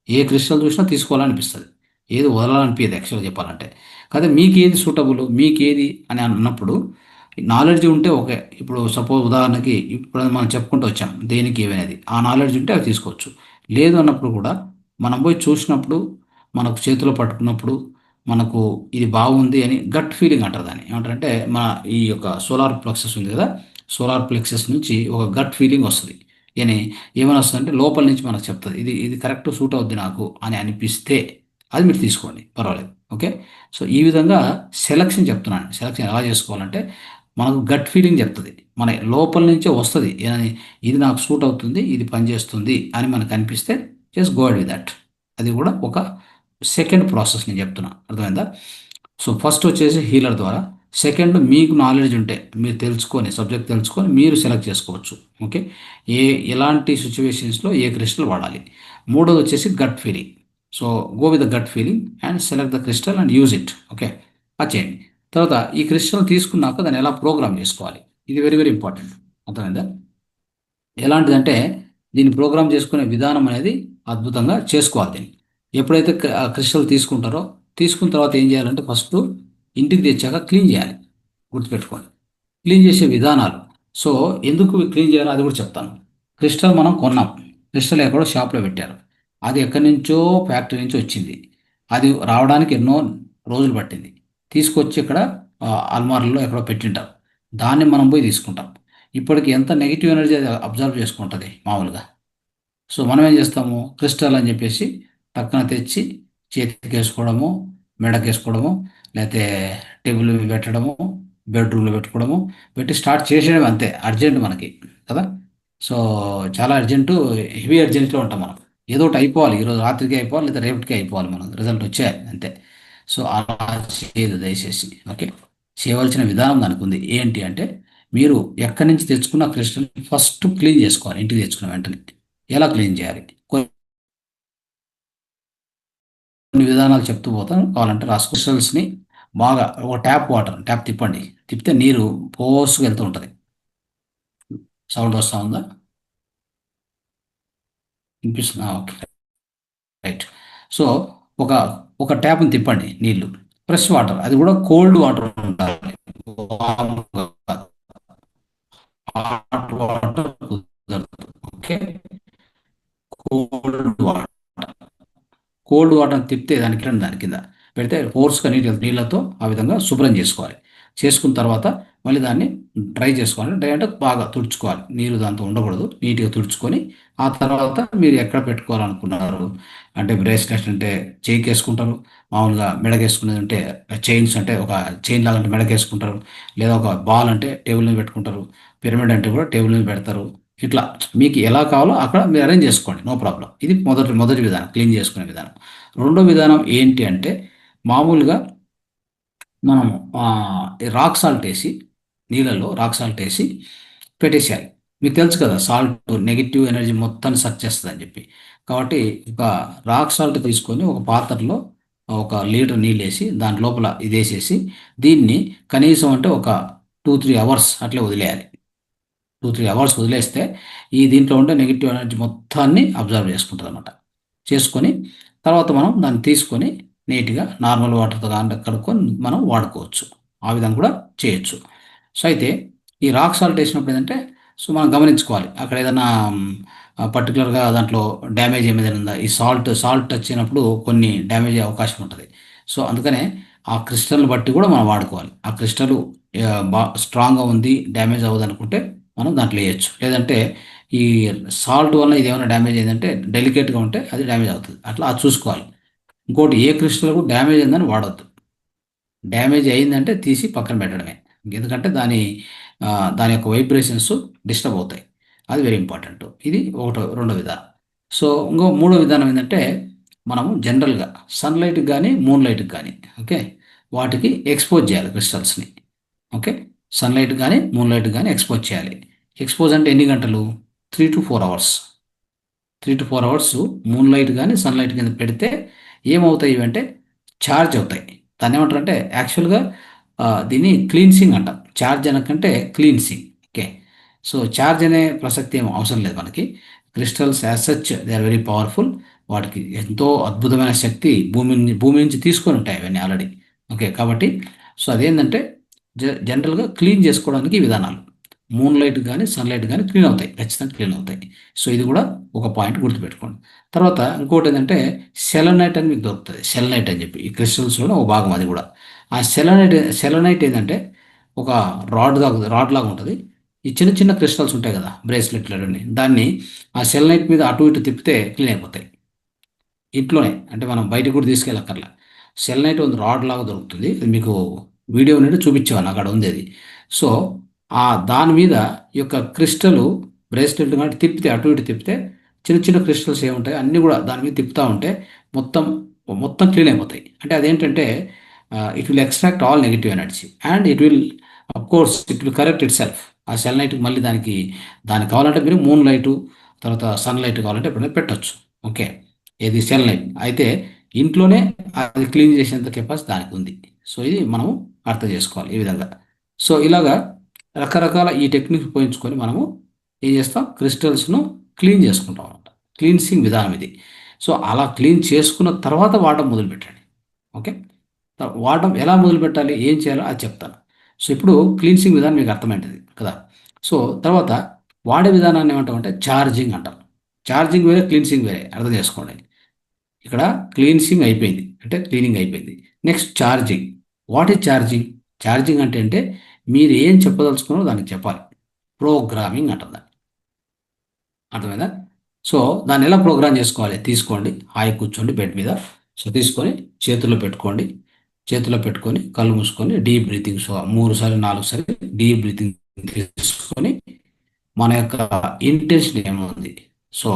ఏ క్రిస్టల్ చూసినా తీసుకోవాలనిపిస్తుంది, ఏది వదలాలనిపించదు యాక్చువల్గా చెప్పాలంటే. కాదే మీకు ఏది సూటబుల్, మీకు ఏది అని అన్నప్పుడు నాలెడ్జ్ ఉంటే ఓకే. ఇప్పుడు సపోజ్ ఉదాహరణకి ఇప్పుడు మనం చెప్పుకుంటూ వచ్చాం దేనికి ఏమనేది, ఆ నాలెడ్జ్ ఉంటే అవి తీసుకోవచ్చు. లేదు అన్నప్పుడు కూడా మనం పోయి చూసినప్పుడు, మనకు చేతిలో పట్టుకున్నప్పుడు మనకు ఇది బాగుంది అని గట్ ఫీలింగ్ అంటారు దాన్ని. ఏమంటారంటే మన ఈ యొక్క సోలార్ ప్లెక్సస్ ఉంది కదా, సోలార్ ప్లెక్సస్ నుంచి ఒక గట్ ఫీలింగ్ వస్తుంది. అని ఏమని వస్తుందంటే లోపల నుంచి మనకు చెప్తుంది ఇది ఇది కరెక్ట్ సూట్ అవుద్ది నాకు అని అనిపిస్తే అది మీరు తీసుకోండి, పర్వాలేదు. ఓకే, సో ఈ విధంగా సెలక్షన్ చెప్తున్నాను. సెలక్షన్ ఎలా చేసుకోవాలంటే మనకు గట్ ఫీలింగ్ చెప్తుంది, మన లోపల నుంచే వస్తుంది. ఇది నాకు సూట్ అవుతుంది, ఇది పనిచేస్తుంది అని మనకు అనిపిస్తే just go ahead with that. అది కూడా ఒక సెకండ్ ప్రాసెస్ నేను చెప్తున్నా, అర్థమైందా? సో ఫస్ట్ వచ్చేసి హీలర్ ద్వారా, సెకండ్ మీకు నాలెడ్జ్ ఉంటే మీరు తెలుసుకొని సబ్జెక్ట్ తెలుసుకొని మీరు సెలెక్ట్ చేసుకోవచ్చు. ఓకే, ఏ ఎలాంటి సిచ్యువేషన్స్లో ఏ క్రిస్టల్ వాడాలి. మూడోది వచ్చేసి gut feeling. So go with the gut feeling and select the crystal and use it. Okay, అది చేయండి. తర్వాత ఈ క్రిస్టల్ తీసుకున్నాక దాన్ని ఎలా ప్రోగ్రామ్ చేసుకోవాలి, ఇది వెరీ వెరీ ఇంపార్టెంట్. అర్థమైందా? ఎలాంటిదంటే దీన్ని ప్రోగ్రామ్ చేసుకునే విధానం అనేది అద్భుతంగా చేసుకోవాలి. దీన్ని ఎప్పుడైతే క్రిస్టల్ తీసుకుంటారో తీసుకున్న తర్వాత ఏం చేయాలంటే ఫస్ట్ ఇంటికి తెచ్చాక క్లీన్ చేయాలి. గుర్తుపెట్టుకోండి, క్లీన్ చేసే విధానాలు. సో ఎందుకు క్లీన్ చేయాలో అది కూడా చెప్తాను. క్రిస్టల్ మనం కొన్నాం, క్రిస్టల్ ఎక్కడో షాప్లో పెట్టారు, అది ఎక్కడి నుంచో ఫ్యాక్టరీ నుంచి వచ్చింది, అది రావడానికి ఎన్నో రోజులు పట్టింది. తీసుకొచ్చి ఇక్కడ అల్మార్లో ఎక్కడో పెట్టింటారు, దాన్ని మనం పోయి తీసుకుంటాం. ఇప్పటికి ఎంత నెగిటివ్ ఎనర్జీ అది అబ్జర్వ్ చేసుకుంటుంది మామూలుగా. సో మనం ఏం చేస్తాము, క్రిస్టల్ అని చెప్పేసి పక్కన తెచ్చి చేతికి వేసుకోవడము, మెడకి వేసుకోవడము, లేకపోతే టేబుల్ మీద పెట్టడము, బెడ్రూమ్లో పెట్టుకోవడము, పెట్టి స్టార్ట్ చేసేయడం అంతే. అర్జెంట్ మనకి కదా. సో చాలా అర్జెంటు, హెవీ అర్జెంట్లో ఉంటాం మనం. ఏదో ఒకటి అయిపోవాలి, ఈరోజు రాత్రికి అయిపోవాలి లేదా రేపటికి అయిపోవాలి, మనం రిజల్ట్ వచ్చేయాలి అంతే. సో అలా చేయదు దయచేసి. ఓకే, చేయవలసిన విధానం దానికి ఉంది. ఏంటి అంటే మీరు ఎక్కడి నుంచి తెచ్చుకున్న క్రిస్టల్ ఫస్ట్ క్లీన్ చేసుకోవాలి. ఇంటికి తెచ్చుకున్న వెంటనే ఎలా క్లీన్ చేయాలి కొన్ని విధానాలు చెప్తూ పోతాను, కావాలంటే రాసుకో. క్రిస్టల్స్ని బాగా ఒక ట్యాప్ తిప్పండి, తిప్పితే నీరు ఫోర్స్గా వెళ్తూ ఉంటుంది. సౌండ్ వస్తూ ఉందా? వినిపిస్తుందా? Okay, right. సో ఒక ఒక ట్యాప్ని తిప్పండి, నీళ్లు ఫ్రెష్ వాటర్, అది కూడా కోల్డ్ వాటర్ ఉండాలి. హాట్ వాటర్ కుదరదు. Okay, cold water. Cold water తిప్పితే దాని కింద పెడితే ఫోర్స్గా నీళ్ళతో ఆ విధంగా శుభ్రం చేసుకోవాలి. చేసుకున్న తర్వాత మళ్ళీ దాన్ని డ్రై చేసుకోవాలి. డ్రై అంటే బాగా తుడుచుకోవాలి, నీరు దాంతో ఉండకూడదు. నీట్గా తుడుచుకొని ఆ తర్వాత మీరు ఎక్కడ పెట్టుకోవాలనుకున్నారు అంటే బ్రేస్లెట్ అంటే చేయికి వేసుకుంటారు, మామూలుగా మెడకేసుకునేది అంటే చైన్స్ అంటే ఒక చైన్ లాగా అంటే మెడకేసుకుంటారు, లేదా ఒక బాల్ అంటే టేబుల్ మీద పెట్టుకుంటారు, పిరమిడ్ అంటే కూడా టేబుల్ మీద పెడతారు. ఇట్లా మీకు ఎలా కావాలో అక్కడ మీరు అరేంజ్ చేసుకోండి, నో ప్రాబ్లం. ఇది మొదటి మొదటి విధానం, క్లీన్ చేసుకునే విధానం. రెండో విధానం ఏంటి అంటే మామూలుగా మనం రాక్ సాల్ట్ వేసి, నీళ్ళలో రాక్ సాల్ట్ వేసి పెట్టేసేయాలి. మీకు తెలుసు కదా సాల్ట్ నెగిటివ్ ఎనర్జీ మొత్తాన్ని సక్ చేస్తుంది అని చెప్పి. కాబట్టి ఒక రాక్ సాల్ట్ తీసుకొని ఒక పాత్రలో ఒక లీటర్ నీళ్ళు వేసి దాని లోపల ఇది వేసేసి దీన్ని కనీసం అంటే ఒక 2-3 అవర్స్ అట్లే వదిలేయాలి. 2-3 అవర్స్ వదిలేస్తే ఈ దీంట్లో ఉండే నెగిటివ్ ఎనర్జీ మొత్తాన్ని అబ్జర్వ్ చేసుకుంటుంది అనమాట. చేసుకొని తర్వాత మనం దాన్ని తీసుకొని నీట్గా నార్మల్ వాటర్తో కానీ కడుక్కొని మనం వాడుకోవచ్చు. ఆ విధంగా కూడా చేయొచ్చు. సో అయితే ఈ రాక్ సాల్ట్ వేసినప్పుడు ఏంటంటే సో మనం గమనించుకోవాలి అక్కడ ఏదైనా పర్టికులర్గా దాంట్లో డ్యామేజ్ ఏమైనా ఉందా. ఈ సాల్ట్ టచ్ అయినప్పుడు కొన్ని డ్యామేజ్ అయ్యే అవకాశం ఉంటుంది. సో అందుకనే ఆ క్రిస్టల్ని బట్టి కూడా మనం వాడుకోవాలి. ఆ క్రిస్టల్ స్ట్రాంగ్గా ఉంది, డ్యామేజ్ అవ్వదు అనుకుంటే మనం దాంట్లో వేయచ్చు. లేదంటే ఈ సాల్ట్ వల్ల ఇది ఏమైనా డ్యామేజ్ అయిందంటే డెలికేట్గా ఉంటే అది డ్యామేజ్ అవుతుంది. అట్లా అది చూసుకోవాలి. ఇంకోటి ఏ క్రిస్టల్ కూడా డ్యామేజ్ అయిందని వాడొద్దు. డ్యామేజ్ అయిందంటే తీసి పక్కన పెట్టడమే. ఎందుకంటే దాని యొక్క వైబ్రేషన్స్ డిస్టర్బ్ అవుతాయి. అది వెరీ ఇంపార్టెంట్. ఇది రెండో విధానం. సో ఇంకో మూడో విధానం ఏంటంటే మనము జనరల్గా సన్లైట్కి కానీ మూన్ లైట్కి కానీ ఓకే వాటికి ఎక్స్పోజ్ చేయాలి క్రిస్టల్స్ని. ఓకే సన్లైట్ కానీ మూన్ లైట్ కానీ ఎక్స్పోజ్ చేయాలి. ఎక్స్పోజ్ అంటే ఎన్ని గంటలు? 3-4 అవర్స్. 3-4 అవర్స్ మూన్ లైట్ కానీ సన్లైట్ కింద పెడితే ఏమవుతాయి అంటే ఛార్జ్ అవుతాయి. దాన్ని ఏమంటారంటే యాక్చువల్గా దీన్ని క్లీన్సింగ్ అంటాం. ఛార్జ్ అనకంటే క్లీన్సింగ్. ఓకే సో ఛార్జ్ అనే ప్రసక్తి ఏం అవసరం లేదు మనకి. Crystals as such they are very powerful. వాటికి ఎంతో అద్భుతమైన శక్తి భూమి నుంచి తీసుకొని ఉంటాయి అవన్నీ ఆల్రెడీ. ఓకే కాబట్టి సో అదేంటంటే జనరల్గా క్లీన్ చేసుకోవడానికి ఈ విధానాలు. మూన్ లైట్ కానీ సన్లైట్ కానీ క్లీన్ అవుతాయి, ఖచ్చితంగా క్లీన్ అవుతాయి. సో ఇది కూడా ఒక పాయింట్ గుర్తుపెట్టుకోండి. తర్వాత ఇంకోటి ఏంటంటే సెలనైట్ అని మీకు దొరుకుతుంది. సెలనైట్ అని చెప్పి ఈ క్రిస్టల్స్లో ఒక భాగం అది కూడా. ఆ సెలనైట్ ఏంటంటే ఒక రాడ్ లాగా ఉంటుంది. ఈ చిన్న చిన్న క్రిస్టల్స్ ఉంటాయి కదా బ్రేస్లెట్లన్నీ, దాన్ని ఆ సెలనైట్ మీద అటు ఇటు తిప్పితే క్లీన్ అయిపోతాయి. ఇంట్లోనే అంటే మనం బయటకు కూడా తీసుకెళ్ళక్కర్లా. సెలనైట్ ఉంది రాడ్ లాగా దొరుకుతుంది. అది మీకు వీడియో నుండి చూపించేవాను, అక్కడ ఉంది అది. సో దాని మీద ఈ యొక్క క్రిస్టల్ బ్రేస్లెట్ కానీ తిప్పితే అటు ఇటు తిప్పితే చిన్న చిన్న క్రిస్టల్స్ ఏముంటాయి అన్నీ కూడా దాని మీద తిప్పుతూ ఉంటే మొత్తం మొత్తం క్లీన్ అయిపోతాయి. అంటే అదేంటంటే it will extract all negative energy and it will correct it self. ఆ సెలనైట్కి మళ్ళీ దానికి కావాలంటే మీరు మూన్ లైటు తర్వాత సన్ లైట్ కావాలంటే ఎప్పుడైనా పెట్టచ్చు. ఓకే ఇది సెలనైట్ అయితే ఇంట్లోనే అది క్లీన్ చేసేంత కెపాసిటీ దానికి ఉంది. సో ఇది మనము అర్థం చేసుకోవాలి ఈ విధంగా. సో ఇలాగా రకరకాల ఈ టెక్నిక్ ఉపయోగించుకొని మనము ఏం చేస్తాం క్రిస్టల్స్ను క్లీన్ చేసుకుంటాం అనమాట. క్లీన్సింగ్ విధానం ఇది. సో అలా క్లీన్ చేసుకున్న తర్వాత వాడడం మొదలుపెట్టండి. ఓకే వాడడం ఎలా మొదలు పెట్టాలి, ఏం చేయాలో అది చెప్తాను. సో ఇప్పుడు క్లీన్సింగ్ విధానం మీకు అర్థమైంటుంది కదా. సో తర్వాత వాడే విధానాన్ని ఏమంటామంటే ఛార్జింగ్ అంటాం. ఛార్జింగ్ వేరే, క్లీన్సింగ్ వేరే, అర్థం చేసుకోండి. ఇక్కడ క్లీన్సింగ్ అయిపోయింది అంటే క్లీనింగ్ అయిపోయింది. Next charging. What is charging? Charging అంటే మీరు ఏం చెప్పదలుచుకున్నారో దానికి చెప్పాలి. ప్రోగ్రామింగ్ అంటాం దాన్ని. అర్థమైందా? సో దాన్ని ఎలా ప్రోగ్రామ్ చేసుకోవాలి? తీసుకోండి, హాయి కూర్చోండి బెడ్ మీద. సో తీసుకొని చేతుల్లో పెట్టుకొని కళ్ళు మూసుకొని డీప్ బ్రీతింగ్. సో 3 సార్లు 4 సార్లు డీప్ బ్రీతింగ్ తీసుకొని మన యొక్క ఇంటెన్షన్ ఏముంది. సో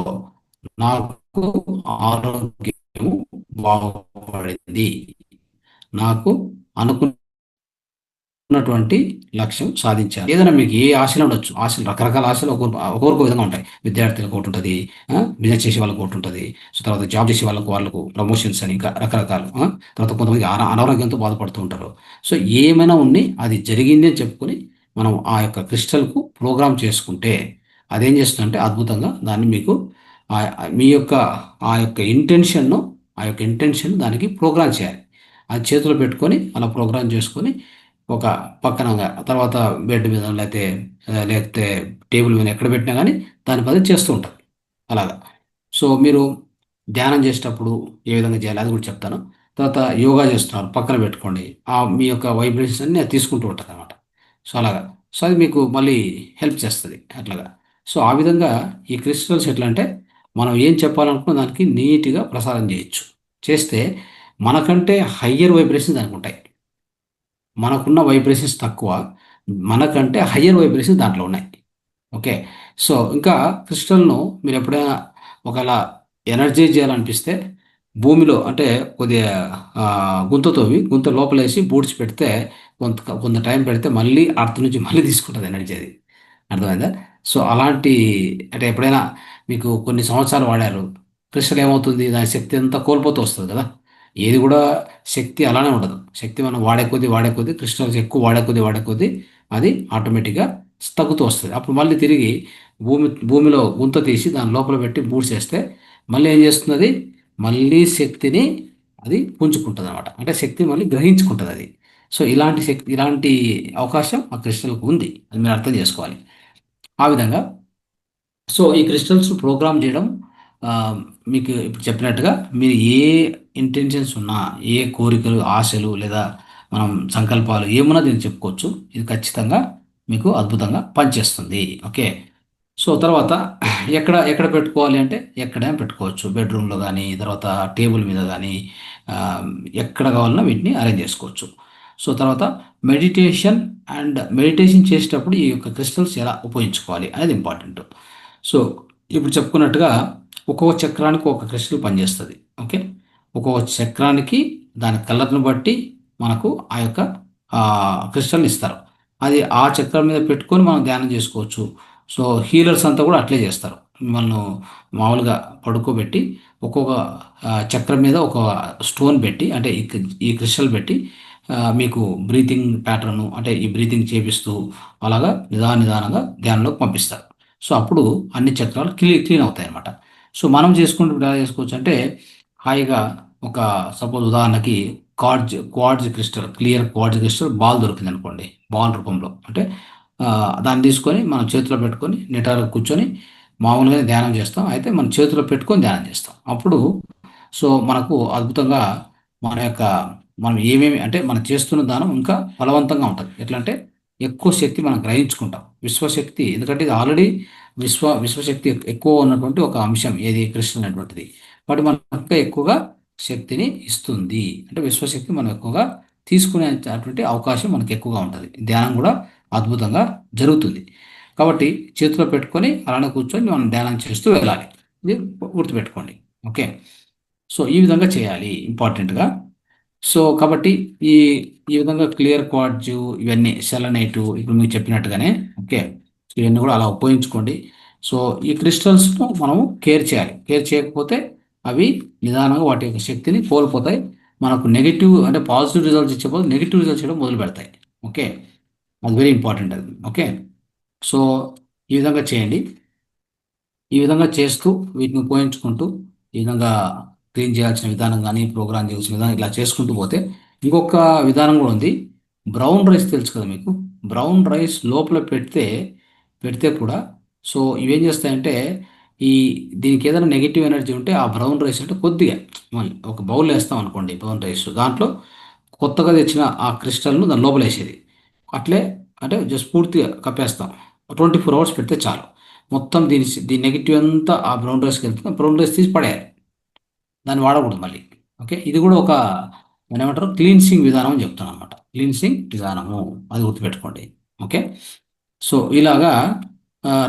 నాకు ఆరోగ్యం బాగుపడింది, నాకు అనుకున్నటువంటి లక్ష్యం సాధించాలి. ఏదైనా మీకు ఏ ఆశలు ఉండొచ్చు. ఆశలు రకరకాల ఆశలు ఒక్కొక్క విధంగా ఉంటాయి. విద్యార్థులకు ఒకటి ఉంటుంది, బిజినెస్ చేసే వాళ్ళకి ఒకటి ఉంటుంది. సో తర్వాత జాబ్ చేసే వాళ్ళకు ప్రమోషన్స్ అని ఇంకా రకరకాలు. తర్వాత కొంతమంది అనారోగ్యంతో బాధపడుతూ ఉంటారు. సో ఏమైనా ఉన్ని అది జరిగింది అని చెప్పుకొని మనం ఆ యొక్క క్రిస్టల్కు ప్రోగ్రామ్ చేసుకుంటే అదేం చేస్తుందంటే అద్భుతంగా దాన్ని మీకు మీ యొక్క ఆ యొక్క ఇంటెన్షన్ దానికి ప్రోగ్రామ్ చేయాలి. అది చేతిలో పెట్టుకొని అలా ప్రోగ్రామ్ చేసుకొని ఒక పక్కన తర్వాత బెడ్ మీద లేకపోతే టేబుల్ మీద ఎక్కడ పెట్టినా కానీ దాని పని చేస్తూ ఉంటుంది అలాగా. సో మీరు ధ్యానం చేసేటప్పుడు ఏ విధంగా చేయాలి అది కూడా చెప్తాను. తర్వాత యోగా చేస్తున్నారు పక్కన పెట్టుకోండి, మీ యొక్క వైబ్రేషన్స్ అన్ని అది తీసుకుంటూ ఉంటుంది అనమాట. సో అలాగా సో అది మీకు మళ్ళీ హెల్ప్ చేస్తుంది అట్లాగా. సో ఆ విధంగా ఈ క్రిస్టల్స్ ఎట్లా అంటే మనం ఏం చెప్పాలనుకున్న దానికి నీట్గా ప్రసారం చేయొచ్చు. చేస్తే మనకంటే హయ్యర్ వైబ్రేషన్స్ దానికి ఉంటాయి. మనకున్న వైబ్రేషన్స్ తక్కువ, మనకంటే హయ్యర్ వైబ్రేషన్స్ దాంట్లో ఉన్నాయి. ఓకే. సో ఇంకా క్రిస్టల్‌ను మీరెప్పుడైనా ఒకవేళ ఎనర్జైజ్ చేయాలనిపిస్తే భూమిలో అంటే కొద్దిగా గుంత తవ్వి, గుంత లోపలేసి బూడ్చి పెడితే కొంత టైం పెడితే మళ్ళీ అర్త్ నుంచి మళ్ళీ తీసుకుంటది ఎనర్జీ అది. అర్థమైందా? సో అలాంటి అంటే ఎప్పుడైనా మీకు కొన్ని సంవత్సరాలు వాడారు. క్రిస్టల్ ఏమవుతుంది? దాని శక్తి అంతా కోల్పోతూ వస్తది కదా! ఏది కూడా శక్తి అలానే ఉండదు. శక్తి మనం వాడే కొద్దీ క్రిస్టల్స్ ఎక్కువ వాడే కొద్దీ అది ఆటోమేటిక్‌గా తగ్గుతూ వస్తది. అప్పుడు మళ్ళీ తిరిగి భూమిలో గుంత తీసి దాని లోపల పెట్టి బూడ్చేస్తే మళ్ళీ ఏం చేస్తుందది? మళ్ళీ శక్తిని అది పుంజుకుంటదనమాట. అంటే శక్తిని మళ్ళీ గ్రహించుకుంటదది. సో ఇలాంటి అవకాశం ఆ క్రిస్టల్‌కి ఉంది. అది మీరు అర్థం చేసుకోవాలి. ఆ విధంగా సో ఈ క్రిస్టల్స్ ప్రోగ్రామ్ చేయడం ఆహ్, మీకు ఇప్పుడు చెప్పినట్టుగా మీరు ఏ ఇంటెన్షన్స్ ఉన్నా, ఏ కోరికలు, ఆశలు లేదా మనం సంకల్పాలు ఏమున్నా దీనికి చెప్పుకోవచ్చు. ఇది ఖచ్చితంగా మీకు అద్భుతంగా పనిచేస్తుంది. ఓకే. సో తర్వాత ఎక్కడ పెట్టుకోవాలి అంటే ఎక్కడైనా పెట్టుకోవచ్చు. బెడ్‌రూమ్‌లో గానీ, తర్వాత టేబుల్ మీద గానీ ఆహ్, ఎక్కడ కావాలన్నా వీటిని అరేంజ్ చేసుకోవచ్చు. సో తర్వాత మెడిటేషన్ చేసేటప్పుడు ఈ యొక్క క్రిస్టల్స్ ఎలా ఉపయోగించుకోవాలి అనేది ఇంపార్టెంట్. సో ఇప్పుడు చెప్పుకున్నట్టుగా ఒక్కొక్క చక్రానికి ఒక క్రిస్టల్ పనిచేస్తది. ఓకే. ఒక్కొక్క చక్రానికి దాని కలర్‌ని బట్టి మనకు ఆ యొక్క క్రిస్టల్‌ని ఇస్తారు. అది ఆ చక్రం మీద పెట్టుకొని మనం ధ్యానం చేసుకోవచ్చు. సో హీలర్స్ అంతా కూడా అట్లే చేస్తారు. మిమ్మల్ని మామూలుగా పడుకోబెట్టి ఒక్కొక్క చక్రం మీద ఒక స్టోన్ పెట్టి అంటే ఈ క్రిస్టల్ పెట్టి మీకు బ్రీతింగ్ ప్యాటర్న్ అంటే ఈ బ్రీతింగ్ చేపిస్తూ అలాగా నిదానంగా ధ్యానంలోకి పంపిస్తారు. సో అప్పుడు అన్ని చక్రాలు క్లీన్ అవుతాయన్నమాట. సో మనం చేసుకున్నప్పుడు ఎలా చేసుకోవచ్చు అంటే హాయిగా ఒక సపోజ్ ఉదాహరణకి quartz crystal clear quartz crystal ball దొరికిందనుకోండి. బాల్ రూపంలో అంటే దాన్ని తీసుకొని మనం చేతిలో పెట్టుకొని నిటారుగా కూర్చొని మామూలుగానే ధ్యానం చేస్తాం. అయితే మన చేతిలో పెట్టుకొని ధ్యానం చేస్తాం. అప్పుడు సో మనకు అద్భుతంగా మన యొక్క మనం ఏమేమి అంటే మనం చేస్తున్న దానం ఇంకా బలవంతంగా ఉంటది. ఎట్లా అంటే ఎక్కువ శక్తి మనం గ్రహించుకుంటాం. విశ్వశక్తి ఎందుకంటే ఇది ఆల్రెడీ విశ్వశక్తి ఎక్కువ ఉన్నటువంటి ఒక అంశం ఏది క్రిస్టల్ అనేటువంటిది. వాటి మనకు ఇంకా ఎక్కువగా శక్తిని ఇస్తుంది. అంటే విశ్వశక్తి మనం ఎక్కువగా తీసుకునేటటువంటి అవకాశం మనకు ఎక్కువగా ఉంటది. ధ్యానం కూడా అద్భుతంగా జరుగుతుంది. కాబట్టి చేతిలో పెట్టుకొని అలానే కూర్చొని మనం ధ్యానం చేస్తూ వెళ్ళాలి. ఇది గుర్తుపెట్టుకోండి. ఓకే. సో ఈ విధంగా చేయాలి ఇంపార్టెంట్‌గా. సో కాబట్టి ఈ ఈ విధంగా క్లియర్ క్వార్ట్జ్ ఇవన్నీ సెలనైట్ ఇప్పుడు మీకు చెప్పినట్టుగానే ఓకే. ఇవన్నీ కూడా అలా ఉపయోగించుకోండి. సో ఈ క్రిస్టల్స్‌ను మనము కేర్ చేయాలి. కేర్ చేయకపోతే అవి నిదానంగా వాటి యొక్క శక్తిని కోల్పోతాయి. మనకు నెగెటివ్ అంటే పాజిటివ్ రిజల్ట్స్ ఇచ్చే బదులు నెగెటివ్ రిజల్ట్స్ ఇవ్వడం మొదలుపెడతాయి. ఓకే. అది వెరీ ఇంపార్టెంట్ అది. ఓకే. సో ఈ విధంగా చేయండి. ఈ విధంగా చేస్తూ వీటిని ఉపయోగించుకుంటూ ఈ విధంగా క్లీన్ చేయాల్సిన విధానం గానీ, ప్రోగ్రామ్ చేయాల్సిన విధానం ఇలా చేసుకుంటూ పోతే ఇంకొక విధానం గూడా ఉంది. బ్రౌన్ రైస్ తెలుసు కదా మీకు. బ్రౌన్ రైస్ లోపల పెడితే కూడా సో ఇవేం చేస్తాయంటే ఈ దీనికేదైనా నెగెటివ్ ఎనర్జీ ఉంటే ఆ బ్రౌన్ రైస్ అంటే కొద్దిగా ఒక బౌల్‌లో ఏస్తామనుకోండి బ్రౌన్ రైస్. దాంట్లో కొత్తగా తెచ్చిన ఆ క్రిస్టల్‌ను దాని లోపలేసేది. అట్లే అంటే జస్ట్ పూర్తిగా కప్పేస్తాం. 24 అవర్స్ పెడితే చాలు. మొత్తం దీని నెగెటివ్ అంతా ఆ బ్రౌన్ రైస్‌కెళ్తుంది. బ్రౌన్ రైస్ తీసి పడేయాలి. దాన్ని వాడకూడదు మళ్ళీ. ఓకే. ఇది కూడా ఒక దాన్నేమంటారు క్లీన్సింగ్ విధానం అని చెప్తాననమాట. క్లీన్సింగ్ విధానము అది గుర్తుపెట్టుకోండి. ఓకే. సో ఇలాగా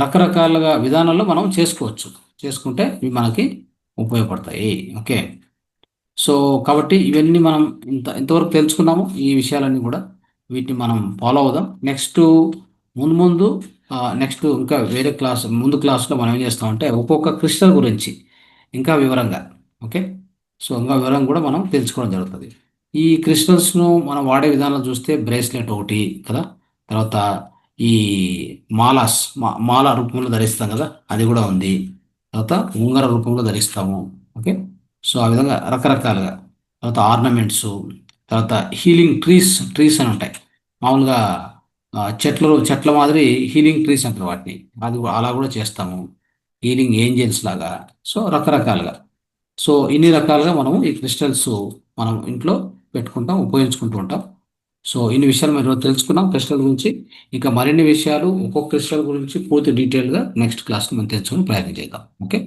రకరకాలుగా విధానాల్లో మనం చేసుకోవచ్చు. చేసుకుంటే ఇవి మనకి ఉపయోగపడతాయి. ఓకే. సో కాబట్టి ఇవన్నీ మనం ఇంతవరకు తెలుసుకున్నాము. ఈ విషయాలన్నీ కూడా వీటిని మనం ఫాలో అవుదాం. ముందు నెక్స్ట్ ఇంకా వేరే ముందు క్లాస్‌లో మనం ఏం చేస్తామంటే ఒక్కొక్క క్రిస్టల్ గురించి ఇంకా వివరంగా ఓకే. సో ఇంకా వివరంగా కూడా మనం తెలుసుకోవడం జరుగుతది. ఈ క్రిస్టల్స్‌ను మనం వాడే విధానం చూస్తే బ్రేస్లెట్ ఒకటి కదా! తర్వాత ఈ మాల రూపంలో ధరిస్తాం కదా! అది కూడా ఉంది. తర్వాత ఉంగర రూపంలో ధరిస్తాము. ఓకే. సో ఆ విధంగా రకరకాలుగా తర్వాత ఆర్నమెంట్సు, తర్వాత హీలింగ్ ట్రీస్ అని ఉంటాయి. మామూలుగా చెట్ల మాదిరి హీలింగ్ ట్రీస్ అంటారు వాటిని. అలా కూడా చేస్తాము. హీలింగ్ ఏంజెల్స్ లాగా. సో రకరకాలుగా. ఇన్ని రకాలుగా మనము ఈ క్రిస్టల్స్ మనం ఇంట్లో పెట్టుకుంటాం, ఉపయోగించుకుంటూ ఉంటాం. సో ఇన్ని విషయాలు మీరు తెలుసుకున్నాం క్రిస్టల్ గురించి. ఇంకా మరిన్ని విషయాలు ఒక్కొక్క క్రిస్టల్ గురించి పూర్తి డీటెయిల్గా నెక్స్ట్ క్లాస్లో మనం తెలుసుకుని ప్రయత్నం చేద్దాం. ఓకే.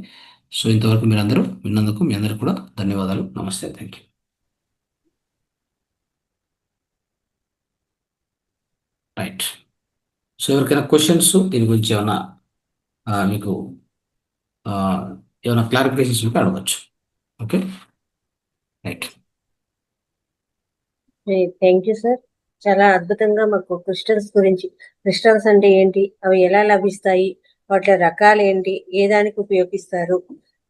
సో ఇంతవరకు మీరందరూ విన్నందుకు మీ అందరికీ కూడా ధన్యవాదాలు. నమస్తే. Thank you. రైట్. సో ఎవరికైనా క్వశ్చన్స్ దీని గురించి ఏమైనా మీకు ఏమైనా క్లారిఫికేషన్స్ ఉంటే అడగచ్చు. Okay. Right. Thank you sir. చాలా అద్భుతంగా మాకు క్రిస్టల్స్ గురించి, క్రిస్టల్స్ అంటే ఏంటి, అవి ఎలా లభిస్తాయి, వాటి రకాలు ఏంటి, ఏ దానికి ఉపయోగిస్తారు,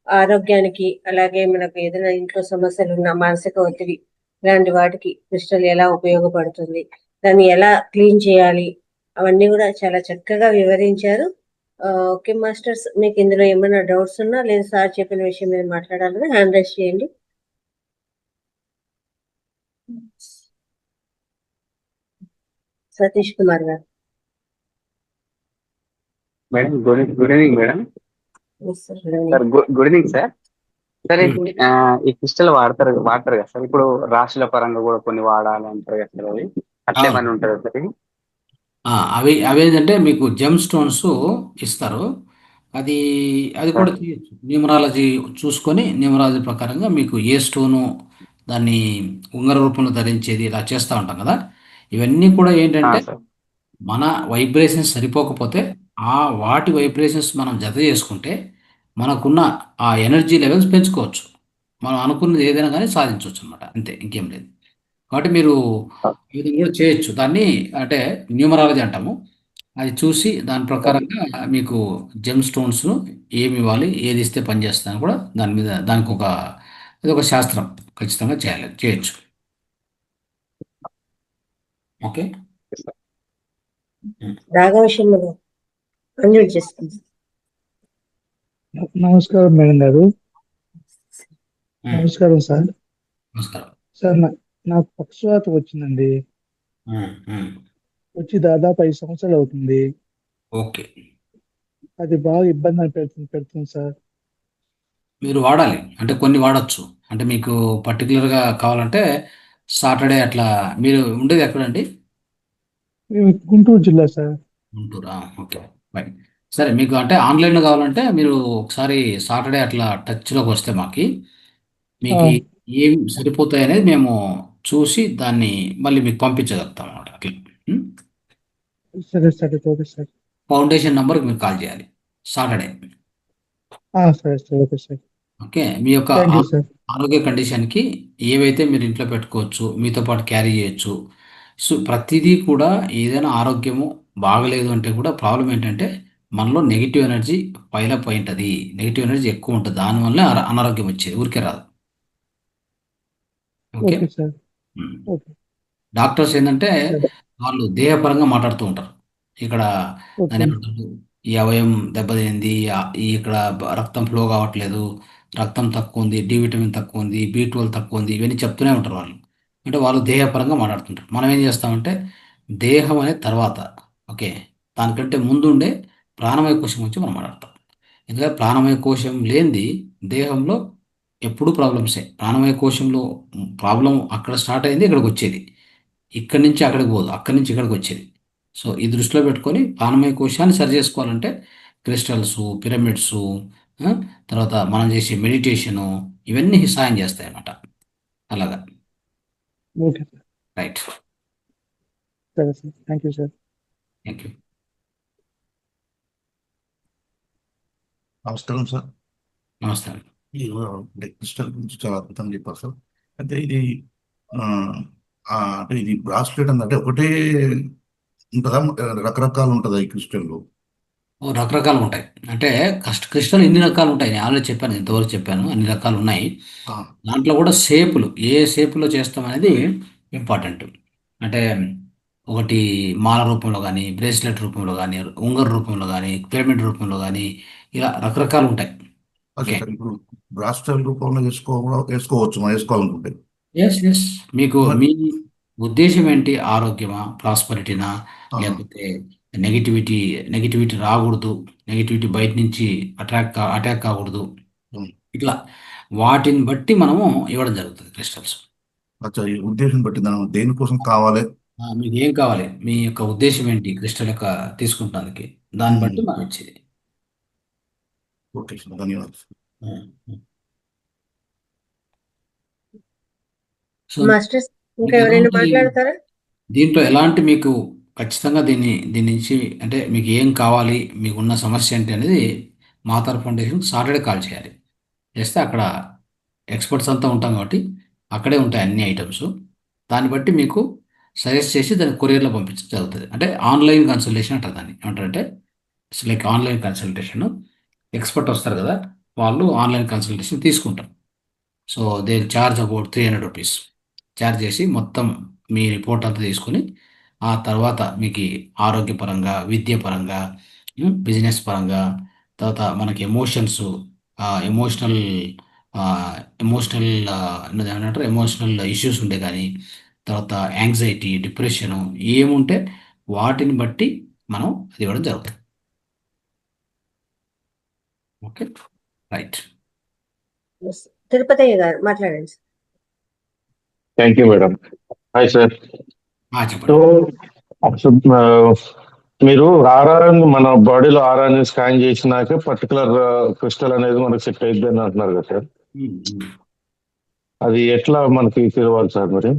ఆరోగ్యానికి, అలాగే మనకు ఏదైనా ఇంట్లో సమస్యలు ఉన్న మానసిక ఒత్తిడి ఇలాంటి వాటికి క్రిస్టల్ ఎలా ఉపయోగపడుతుంది, దాన్ని ఎలా క్లీన్ చేయాలి, అవన్నీ కూడా చాలా చక్కగా వివరించారు. ఓకే మాస్టర్స్, మీకు ఇందులో ఏమైనా డౌట్స్ ఉన్నా లేదా సార్ చెప్పిన విషయం మీద మాట్లాడాలని హ్యాండ్ రైస్ చేయండి. సతీష్ కుమార్ గారు. Madam good evening madam. Sir good evening sir. Sir ఈ క్రిస్టల్ వాడతారు కదా సార్. ఇప్పుడు రాశుల పరంగా కూడా కొన్ని వాడాలి అంటారు కదా సార్, అవి అట్లే అవును. ఏమైనా ఉంటుంది సార్? అవి ఏంటంటే మీకు జెమ్ స్టోన్స్ ఇస్తారు. అది అది కూడా చేయొచ్చు. న్యూమరాలజీ చూసుకొని న్యూమరాలజీ ప్రకారంగా మీకు ఏ స్టోను దాన్ని ఉంగర రూపంలో ధరించేది ఇలా చేస్తూ ఉంటాం కదా. ఇవన్నీ కూడా ఏంటంటే సార్ మన వైబ్రేషన్స్ సరిపోకపోతే ఆ వాటి వైబ్రేషన్స్ మనం జత చేసుకుంటే మనకున్న ఆ ఎనర్జీ లెవెల్స్ పెంచుకోవచ్చు. మనం అనుకున్నది ఏదైనా కానీ సాధించవచ్చు అనమాట. అంతే, ఇంకేం లేదు. కాబట్టి మీరు ఈ విధంగా కూడా చేయొచ్చు. దాన్ని అంటే న్యూమరాలజీ అంటాము. అది చూసి దాని ప్రకారంగా మీకు జెమ్ స్టోన్స్ ఏమి ఇవ్వాలి, ఏది ఇస్తే పని చేస్తుందని కూడా దాని మీద దానికి ఇది ఒక శాస్త్రం. ఖచ్చితంగా చేయొచ్చు. ఓకే. రాఘవశర్మ గారు అన్మ్యూట్ చేసుకుంది. నమస్కారం మేడం గారు. నమస్కారం సార్. నమస్కారం సార్ నాకు పక్షవాతం వచ్చిందండి. వచ్చి దాదాపు 5 సంవత్సరాలు అవుతుంది. ఓకే. అది బాగా ఇబ్బంది పెడుతుంది సార్. మీరు వాడాలి అంటే కొన్ని వాడచ్చు. అంటే మీకు పర్టికులర్గా కావాలంటే సాటర్డే అట్లా. మీరు ఉండేది ఎక్కడండి? మేము గుంటూరు జిల్లా సార్. గుంటూరా? Okay, right. సరే, మీకు అంటే ఆన్లైన్లో కావాలంటే మీరు ఒకసారి సాటర్డే అట్లా టచ్లోకి వస్తే మీకు ఏం సరిపోతాయి అనేది మేము చూసి దాన్ని మళ్ళీ మీకు పంపించగలుగుతాం అన్నమాట. అట్లా సరే సరే ఓకే సార్. ఫౌండేషన్ నెంబర్కి మీరు కాల్ చేయాలి సాటర్డే. సరే సార్ ఓకే సార్. ఓకే. మీ యొక్క థ్యాంక్ యూ సార్. ఆరోగ్య కండిషన్కి ఏవైతే మీరు ఇంట్లో పెట్టుకోవచ్చు, మీతో పాటు క్యారీ చేయొచ్చు. సో ప్రతిదీ కూడా ఏదైనా ఆరోగ్యము బాగలేదు అంటే కూడా ప్రాబ్లం ఏంటంటే మనలో నెగిటివ్ ఎనర్జీ పైలప్ అయి ఉంటుంది. నెగిటివ్ ఎనర్జీ ఎక్కువ ఉంటుంది. దానివల్ల అనారోగ్యం వచ్చేది, ఊరికే రాదు. Okay. Okay sir. Okay doctors ఏంటంటే సరే వాళ్ళు దేహపరంగా మాట్లాడుతూ ఉంటారు. ఇక్కడ దాని ఓకే ఏమంటారు, ఈ అవయవం దెబ్బతింది, ఇక్కడ రక్తం ఫ్లో కావట్లేదు, రక్తం తక్కువ ఉంది, డి విటమిన్ తక్కువ ఉంది, B12 తక్కువ ఉంది, ఇవన్నీ చెప్తూనే ఉంటారు వాళ్ళు. అంటే వాళ్ళు దేహపరంగా మాట్లాడుతుంటారు. మనం ఏం చేస్తామంటే దేహం అనే తర్వాత, ఓకే, దానికంటే ముందుండే ప్రాణమయ కోశం గురించి మనం మాట్లాడతాం. ఎందుకంటే ప్రాణమయ కోశం లేనిది దేహంలో ఎప్పుడూ ప్రాబ్లమ్సే. ప్రాణమయ కోశంలో ప్రాబ్లం అక్కడ స్టార్ట్ అయింది, ఇక్కడికి వచ్చేది. ఇక్కడి నుంచి అక్కడికి పోదు, అక్కడి నుంచి ఇక్కడికి వచ్చేది. సో ఈ దృష్టిలో పెట్టుకొని ప్రాణమయ కోశాన్ని సరి చేసుకోవాలంటే క్రిస్టల్స్, పిరమిడ్స్, తర్వాత మనం చేసే మెడిటేషను, ఇవన్నీ సాయం చేస్తాయి అన్నమాట. అలాగా. Okay sir. రైట్. సరే sir. Thank you sir. Thank you. నమస్కారం సార్. నమస్తే. ఈ క్రిస్టల్ గురించి చాలా అద్భుతంగా చెప్పారు సార్. అయితే ఇది అంటే ఇది బ్రాస్లెట్ అంటే ఒకటే ఉంటుందా, రకరకాలు ఉంటుందా ఈ క్రిస్టల్? రకరకాలు ఉంటాయి. అంటే క్రిస్టల్ ఎన్ని రకాలు ఉంటాయి, నేను ఆల్రెడీ చెప్పాను, ఇంతవరకు చెప్పాను, అన్ని రకాలు ఉన్నాయి. దాంట్లో కూడా షేపులు, ఏ షేపులో చేస్తాం అనేది ఇంపార్టెంట్. అంటే ఒకటి మాల రూపంలో కానీ, బ్రేస్లెట్ రూపంలో కానీ, ఉంగర రూపంలో కానీ, పిరమిడ్ రూపంలో కానీ, ఇలా రకరకాలు ఉంటాయి. ఓకే. ఇప్పుడు బ్రాస్లెట్ రూపంలో వేసుకోవచ్చు మనం వేసుకోవాలనుకుంటే. ఎస్. మీకు మీ ఉద్దేశం ఏంటి? ఆరోగ్యమా, ప్రాస్పరిటీనా, లేకపోతే నెగిటివిటీ రాకూడదు, నెగిటివిటీ బయట నుంచి అటాక్ కాకూడదు, ఇట్లా వాటిని బట్టి మనము ఇవ్వడం జరుగుతుంది క్రిస్టల్స్. అచ్చా, ఈ ఉద్దేశం బట్టి దేనికోసం కావాలి మీకు ఏం కావాలి, మీ యొక్క ఉద్దేశం ఏంటి క్రిస్టల్ యొక్క తీసుకుంటానికి, దాన్ని బట్టి మనం ఇచ్చేది. ఓకే సార్, ధన్యవాదాలు. సో మాస్టర్స్ ఇంకా మీకు ఎవరైనా ఎలాంటి మాట్లాడతారా? దీంట్లో ఎలాంటి మీకు ఖచ్చితంగా దీని నుంచి అంటే మీకు ఏం కావాలి, మీకున్న సమస్య ఏంటి అనేది మాతార్ ఫౌండేషన్ సాటర్డే కాల్ చేయాలి. చేస్తే అక్కడ ఎక్స్పర్ట్స్ అంతా ఉంటాం కాబట్టి అక్కడే ఉంటాయి అన్ని ఐటమ్స్. దాన్ని బట్టి మీకు సజెస్ట్ చేసి దాన్ని కొరియర్లో పంపించడం జరుగుతుంది. అంటే ఆన్లైన్ కన్సల్టేషన్ అంటారు దాన్ని. ఏమంటారంటే it's like online consultation. Expert వస్తారు కదా, వాళ్ళు ఆన్లైన్ కన్సల్టేషన్ తీసుకుంటారు. So they charge about 300 rupees charge చేసి మొత్తం మీ రిపోర్ట్ అంతా తీసుకొని ఆ తర్వాత మీకు ఆరోగ్యపరంగా, విద్యపరంగా, బిజినెస్ పరంగా, తర్వాత మనకి ఎమోషన్స్, ఎమోషనల్ ఎమోషనల్ ఏమంటారు ఎమోషనల్ ఇష్యూస్ ఉండే కానీ, తర్వాత యాంగ్జైటీ, డిప్రెషను ఏముంటే వాటిని బట్టి మనం అది ఇవ్వడం జరుగుతుంది. Okay, right. తిరుపతయ్య గారు మాట్లాడండి. Thank you madam. Hi sir. చెప్పండి. సో మీరు ఆర్ఆర్ మన బాడీలో ఆర్ఆర్ ని స్కాన్ చేసినాక పర్టికులర్ క్రిస్టల్ అనేది మనకు సెట్ అయింది అని అంటున్నారు కదా సార్. అది ఎట్లా మనకి తెలియాలి సార్ మరి?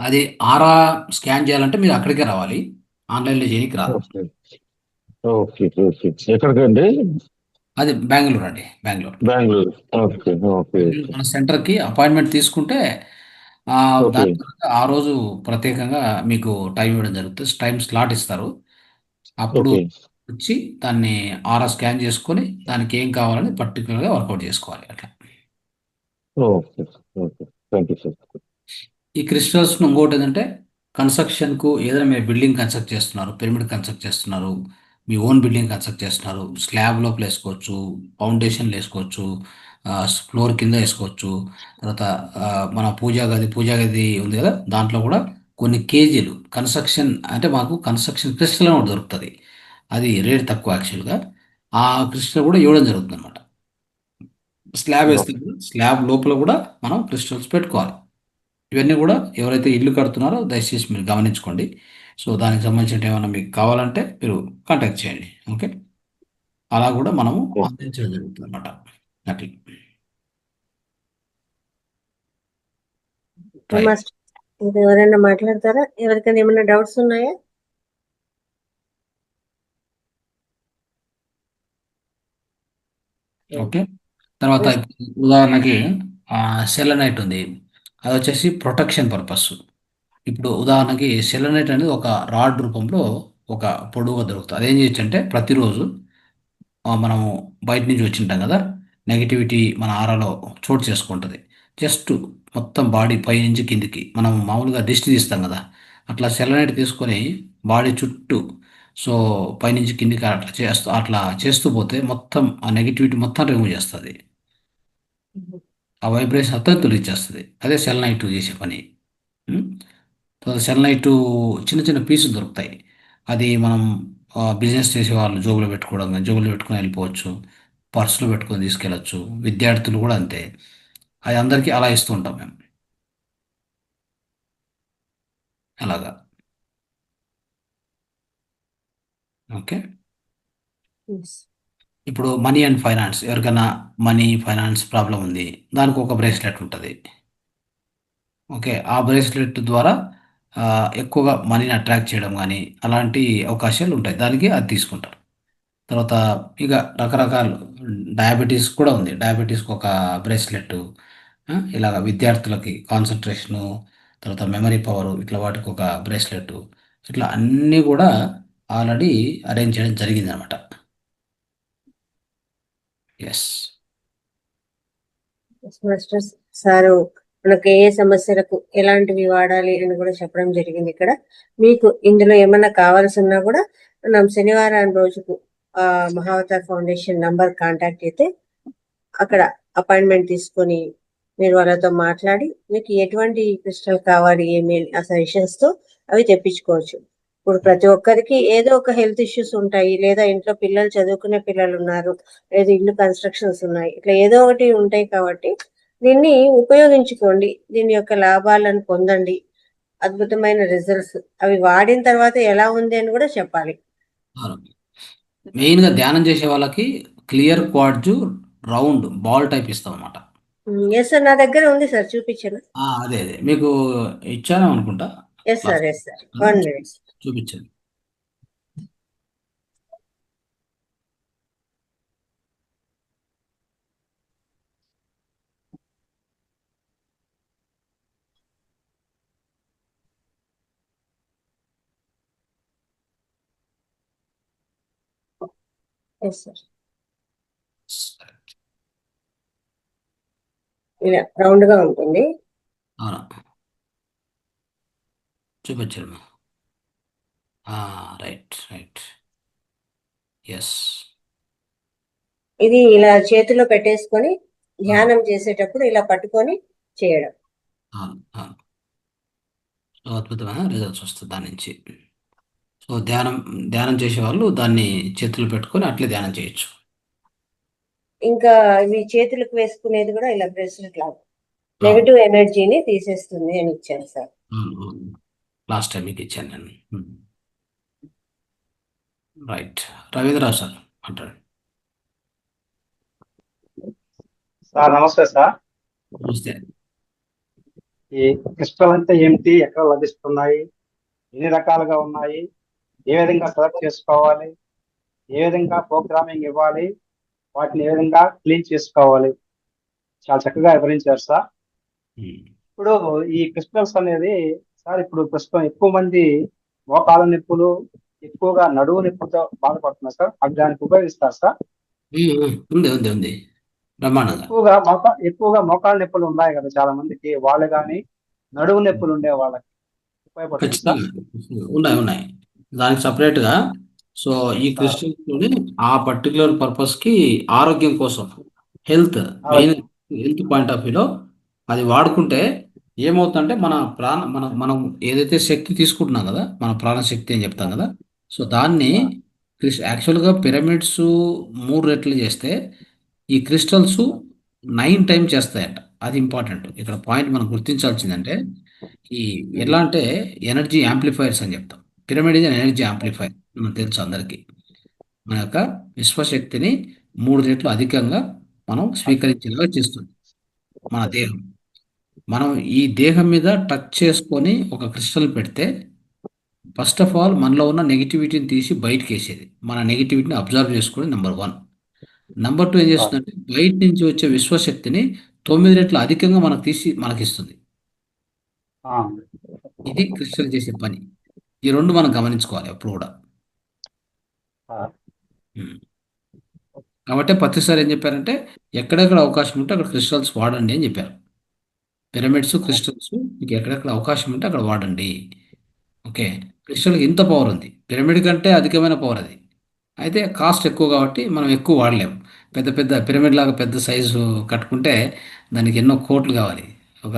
అది ఆరా స్కాన్ చేయాలంటే మీరు అక్కడికే రావాలి, ఆన్లైన్లో చేయడానికి రాదు. Okay okay. ఎక్కడికండి? అది బెంగళూరు అండి, బెంగళూరు. Okay okay. మన సెంటర్కి అపాయింట్మెంట్ తీసుకుంటే దాని తర్వాత ఆ రోజు ప్రత్యేకంగా మీకు టైం ఇవ్వడం జరుగుతుంది. టైం స్లాట్ ఇస్తారు. అప్పుడు వచ్చి దాన్ని ఆరా స్కాన్ చేసుకొని దానికి ఏం కావాలని పర్టికులర్గా వర్కౌట్ చేసుకోవాలి. అట్లా okay okay. Thank you sir. ఈ క్రిస్టల్స్ ఇంకోటి ఏంటంటే కన్స్ట్రక్షన్కు ఏదైనా మీరు బిల్డింగ్ కన్స్ట్రక్ట్ చేస్తున్నారు, పిరమిడ్ కన్స్ట్రక్ట్ చేస్తున్నారు, మీ ఓన్ బిల్డింగ్ కన్స్ట్రక్ట్ చేస్తున్నారు, స్లాబ్ లోపల వేసుకోవచ్చు, ఫౌండేషన్లు వేసుకోవచ్చు, ఫ్లోర్ కింద వేసుకోవచ్చు. తర్వాత మన పూజా గది ఉంది కదా, దాంట్లో కూడా కొన్ని కేజీలు కన్స్ట్రక్షన్ అంటే మాకు కన్స్ట్రక్షన్ క్రిస్టల్ అని ఒకటి దొరుకుతుంది. అది రేట్ తక్కువ యాక్చువల్గా. ఆ క్రిస్టల్ కూడా ఇవ్వడం జరుగుతుంది అనమాట. స్లాబ్ వేస్తాం, స్లాబ్ లోపల కూడా మనం క్రిస్టల్స్ పెట్టుకోవాలి. ఇవన్నీ కూడా ఎవరైతే ఇల్లు కడుతున్నారో దయచేసి మీరు గమనించుకోండి. సో దానికి సంబంధించిన ఏమైనా మీకు కావాలంటే మీరు కాంటాక్ట్ చేయండి. ఓకే, అలా కూడా మనము అందించడం జరుగుతుంది అనమాట. అట్లా ఇంకా ఎవరైనా మాట్లాడతారా? ఎవరికైనా ఏమైనా డౌట్స్ ఉన్నాయా? ఓకే, తర్వాత ఉదాహరణకి సెలనైట్ ఉంది, అది వచ్చేసి ప్రొటెక్షన్ పర్పస్. ఇప్పుడు ఉదాహరణకి సెలనైట్ అనేది ఒక రాడ్ రూపంలో ఒక పొడవుగా దొరుకుతుంది. అదేం చేయొచ్చు అంటే ప్రతిరోజు మనము బయట నుంచి వచ్చింటాం కదా, నెగిటివిటీ మన ఆరాలో చోటు చేసుకుంటుంది. జస్ట్ మొత్తం బాడీ పై నుంచి కిందికి మనం మామూలుగా దిష్టి తీస్తాం కదా, అట్లా సెలనైట్ తీసుకొని బాడీ చుట్టూ సో పైనుంచి కిందికి అట్లా చేస్తూ పోతే మొత్తం ఆ నెగిటివిటీ మొత్తం రిమూవ్ చేస్తుంది. ఆ వైబ్రేషన్ అంతా తొలగించేస్తుంది. అదే సెలనైట్ చేసే పని. తర్వాత సెలనైట్ చిన్న చిన్న పీసులు దొరుకుతాయి. అది మనం బిజినెస్ చేసే వాళ్ళు జోబులో పెట్టుకోవడం, జోబులో పెట్టుకొని వెళ్ళిపోవచ్చు, పర్సులో పెట్టుకొని తీసుకెళ్ళచ్చు. విద్యార్థులు కూడా అంతే. అది అందరికీ అలా ఇస్తూ ఉంటాం మేము. అలాగా. ఓకే, ఇప్పుడు మనీ అండ్ ఫైనాన్స్, ఎవరికైనా మనీ ఫైనాన్స్ ప్రాబ్లం ఉంది, దానికి ఒక బ్రేస్లెట్ ఉంటుంది. ఓకే, ఆ బ్రేస్లెట్ ద్వారా ఎక్కువగా మనీని అట్రాక్ట్ చేయడం కానీ అలాంటి అవకాశాలు ఉంటాయి. దానికి అది తీసుకుంటారు. తర్వాత ఇక రకరకాల డయాబెటీస్ కూడా ఉంది. డయాబెటీస్కి ఒక బ్రేస్లెట్, ఇలాగ విద్యార్థులకి కాన్సన్ట్రేషను, తర్వాత మెమరీ పవరు, ఇట్లా వాటికి ఒక బ్రేస్లెట్, ఇట్లా అన్నీ కూడా ఆల్రెడీ అరేంజ్ చేయడం జరిగింది అనమాట. ఎస్ మాస్టర్స్ సారు మనకు ఏ సమస్యలకు ఎలాంటివి వాడాలి అని కూడా చెప్పడం జరిగింది. ఇక్కడ మీకు ఇందులో ఏమైనా కావాల్సి ఉన్నా కూడా మనం శనివారం రోజుకు మహావతార్ ఫౌండేషన్ నంబర్ కాంటాక్ట్ అయితే అక్కడ అపాయింట్మెంట్ తీసుకొని మీరు వాళ్ళతో మాట్లాడి మీకు ఎటువంటి క్రిస్టల్ కావాలి ఏమి ఆ సజెషన్స్ తో అవి తెప్పించుకోవచ్చు. ఇప్పుడు ప్రతి ఒక్కరికి ఏదో ఒక హెల్త్ ఇష్యూస్ ఉంటాయి, లేదా ఇంట్లో పిల్లలు చదువుకునే పిల్లలు ఉన్నారు, లేదా ఇల్లు కన్స్ట్రక్షన్స్ ఉన్నాయి, ఇట్లా ఏదో ఒకటి ఉంటాయి. కాబట్టి దీన్ని ఉపయోగించుకోండి, దీని యొక్క లాభాలను పొందండి. అద్భుతమైన రిజల్ట్స్. అవి వాడిన తర్వాత ఎలా ఉంది అని కూడా చెప్పాలి. మెయిన్గా ధ్యానం చేసే వాళ్ళకి క్లియర్ క్వార్ట్జు రౌండ్ బాల్ టైప్ ఇస్తాం అనమాట. ఎస్ సార్, నా దగ్గర ఉంది సార్, చూపించను. అదే అదే మీకు ఇచ్చాను అనుకుంటా. Yes sir, yes sir, 1 minute. చూపించండి. ఎస్ సార్, ఇలా రౌండ్ గా ఉంటుంది. అవునా, చూపించండి. Right right, yes. ఇది ఇలా చేతిలో పెట్టేసుకొని ధ్యానం చేసేటప్పుడు ఇలా పట్టుకొని చేయడం. సో అద్భుతమైన రిజల్ట్స్ వస్తుంది దాని నుంచి. సో ధ్యానం చేసే వాళ్ళు దాన్ని చేతులు పెట్టుకొని అట్లే ధ్యానం చేయొచ్చు. ఇంకా ఇవి చేతులకు వేసుకునేది కూడా ఇలా బ్రేస్లెట్ లాగా నెగటివ్ ఎనర్జీని తీసేస్తుంది అని ఇచ్చారు సార్. లాస్ట్ టైం మీకు ఇచ్చాను నేను. రైట్, రవీంద్రరావు సార్ అంటారు. సార్ నమస్తే సార్. నమస్తే. ఈ క్రిస్టల్ అంటే ఏమిటి, ఎక్కడ లభిస్తున్నాయి, ఎన్ని రకాలుగా ఉన్నాయి, ఏ విధంగా సెలెక్ట్ చేసుకోవాలి, ఏ విధంగా ప్రోగ్రామింగ్ ఇవ్వాలి, వాటిని ఏ విధంగా క్లీన్ చేసుకోవాలి, చాలా చక్కగా వివరించారు సార్. ఇప్పుడు ఈ క్రిస్టల్స్ అనేది సార్, ఇప్పుడు ప్రస్తుతం ఎక్కువ మంది మోకాల నొప్పులు, ఎక్కువగా నడువు నొప్పులతో బాధపడుతున్నారు సార్. అవి దానికి ఉపయోగిస్తారు సార్. ఉంది ఉంది ఉంది, బ్రహ్మాండంగా. ఎక్కువగా మోకాళ్ళ నొప్పులు ఉన్నాయి కదా చాలా మందికి, వాళ్ళు కానీ నడువు నొప్పులు ఉండే వాళ్ళకి ఉపయోగపడుతుంది సార్. ఉన్నాయి ఉన్నాయి, దానికి సపరేట్గా. సో ఈ క్రిస్టల్స్లోని ఆ పర్టికులర్ పర్పస్కి ఆరోగ్యం కోసం, health main health point of వ్యూలో అది వాడుకుంటే ఏమవుతుందంటే మనం ఏదైతే శక్తి తీసుకుంటున్నాం కదా, మన ప్రాణశక్తి అని చెప్తాం కదా, సో దాన్ని యాక్చువల్గా పిరమిడ్స్ 3 రెట్లు చేస్తే ఈ క్రిస్టల్స్ 9 టైమ్స్ చేస్తాయంట. అది ఇంపార్టెంట్. ఇక్కడ పాయింట్ మనం గుర్తించాల్సిందంటే, ఈ ఎలా అంటే ఎనర్జీ యాంప్లిఫైర్స్ అని చెప్తాం. పిరమిడ్ ఇస్ ఎనర్జీ యాంప్లిఫైర్, మనకు తెలుసు అందరికీ. మన యొక్క విశ్వశక్తిని 3 రెట్లు అధికంగా మనం స్వీకరించేలాగా చేస్తుంది మన దేహం. మనం ఈ దేహం మీద టచ్ చేసుకొని ఒక క్రిస్టల్ పెడితే, ఫస్ట్ ఆఫ్ ఆల్ మనలో ఉన్న నెగిటివిటీని తీసి బయటకు వేసేది, మన నెగిటివిటీని అబ్జర్వ్ చేసుకుని నెంబర్ 1. నెంబర్ 2 ఏం చేస్తుందంటే బయట నుంచి వచ్చే విశ్వశక్తిని 9 రెట్లు అధికంగా మనకిస్తుంది. ఇది క్రిస్టల్ చేసే పని. ఈ 2 మనం గమనించుకోవాలి ఎప్పుడు కూడా. కాబట్టి ప్రతిసారి ఏం చెప్పారంటే, ఎక్కడెక్కడ అవకాశం ఉంటే అక్కడ క్రిస్టల్స్ వాడండి అని చెప్పారు. పిరమిడ్స్, క్రిస్టల్స్ మీకు ఎక్కడెక్కడ అవకాశం ఉంటే అక్కడ వాడండి. ఓకే, క్రిస్టల్కి ఇంత పవర్ ఉంది, పిరమిడ్ కంటే అధికమైన పవర్ అది. అయితే కాస్ట్ ఎక్కువ కాబట్టి మనం ఎక్కువ వాడలేము. పెద్ద పెద్ద పిరమిడ్ లాగా పెద్ద సైజు కట్టుకుంటే దానికి ఎన్నో కోట్లు కావాలి. ఒక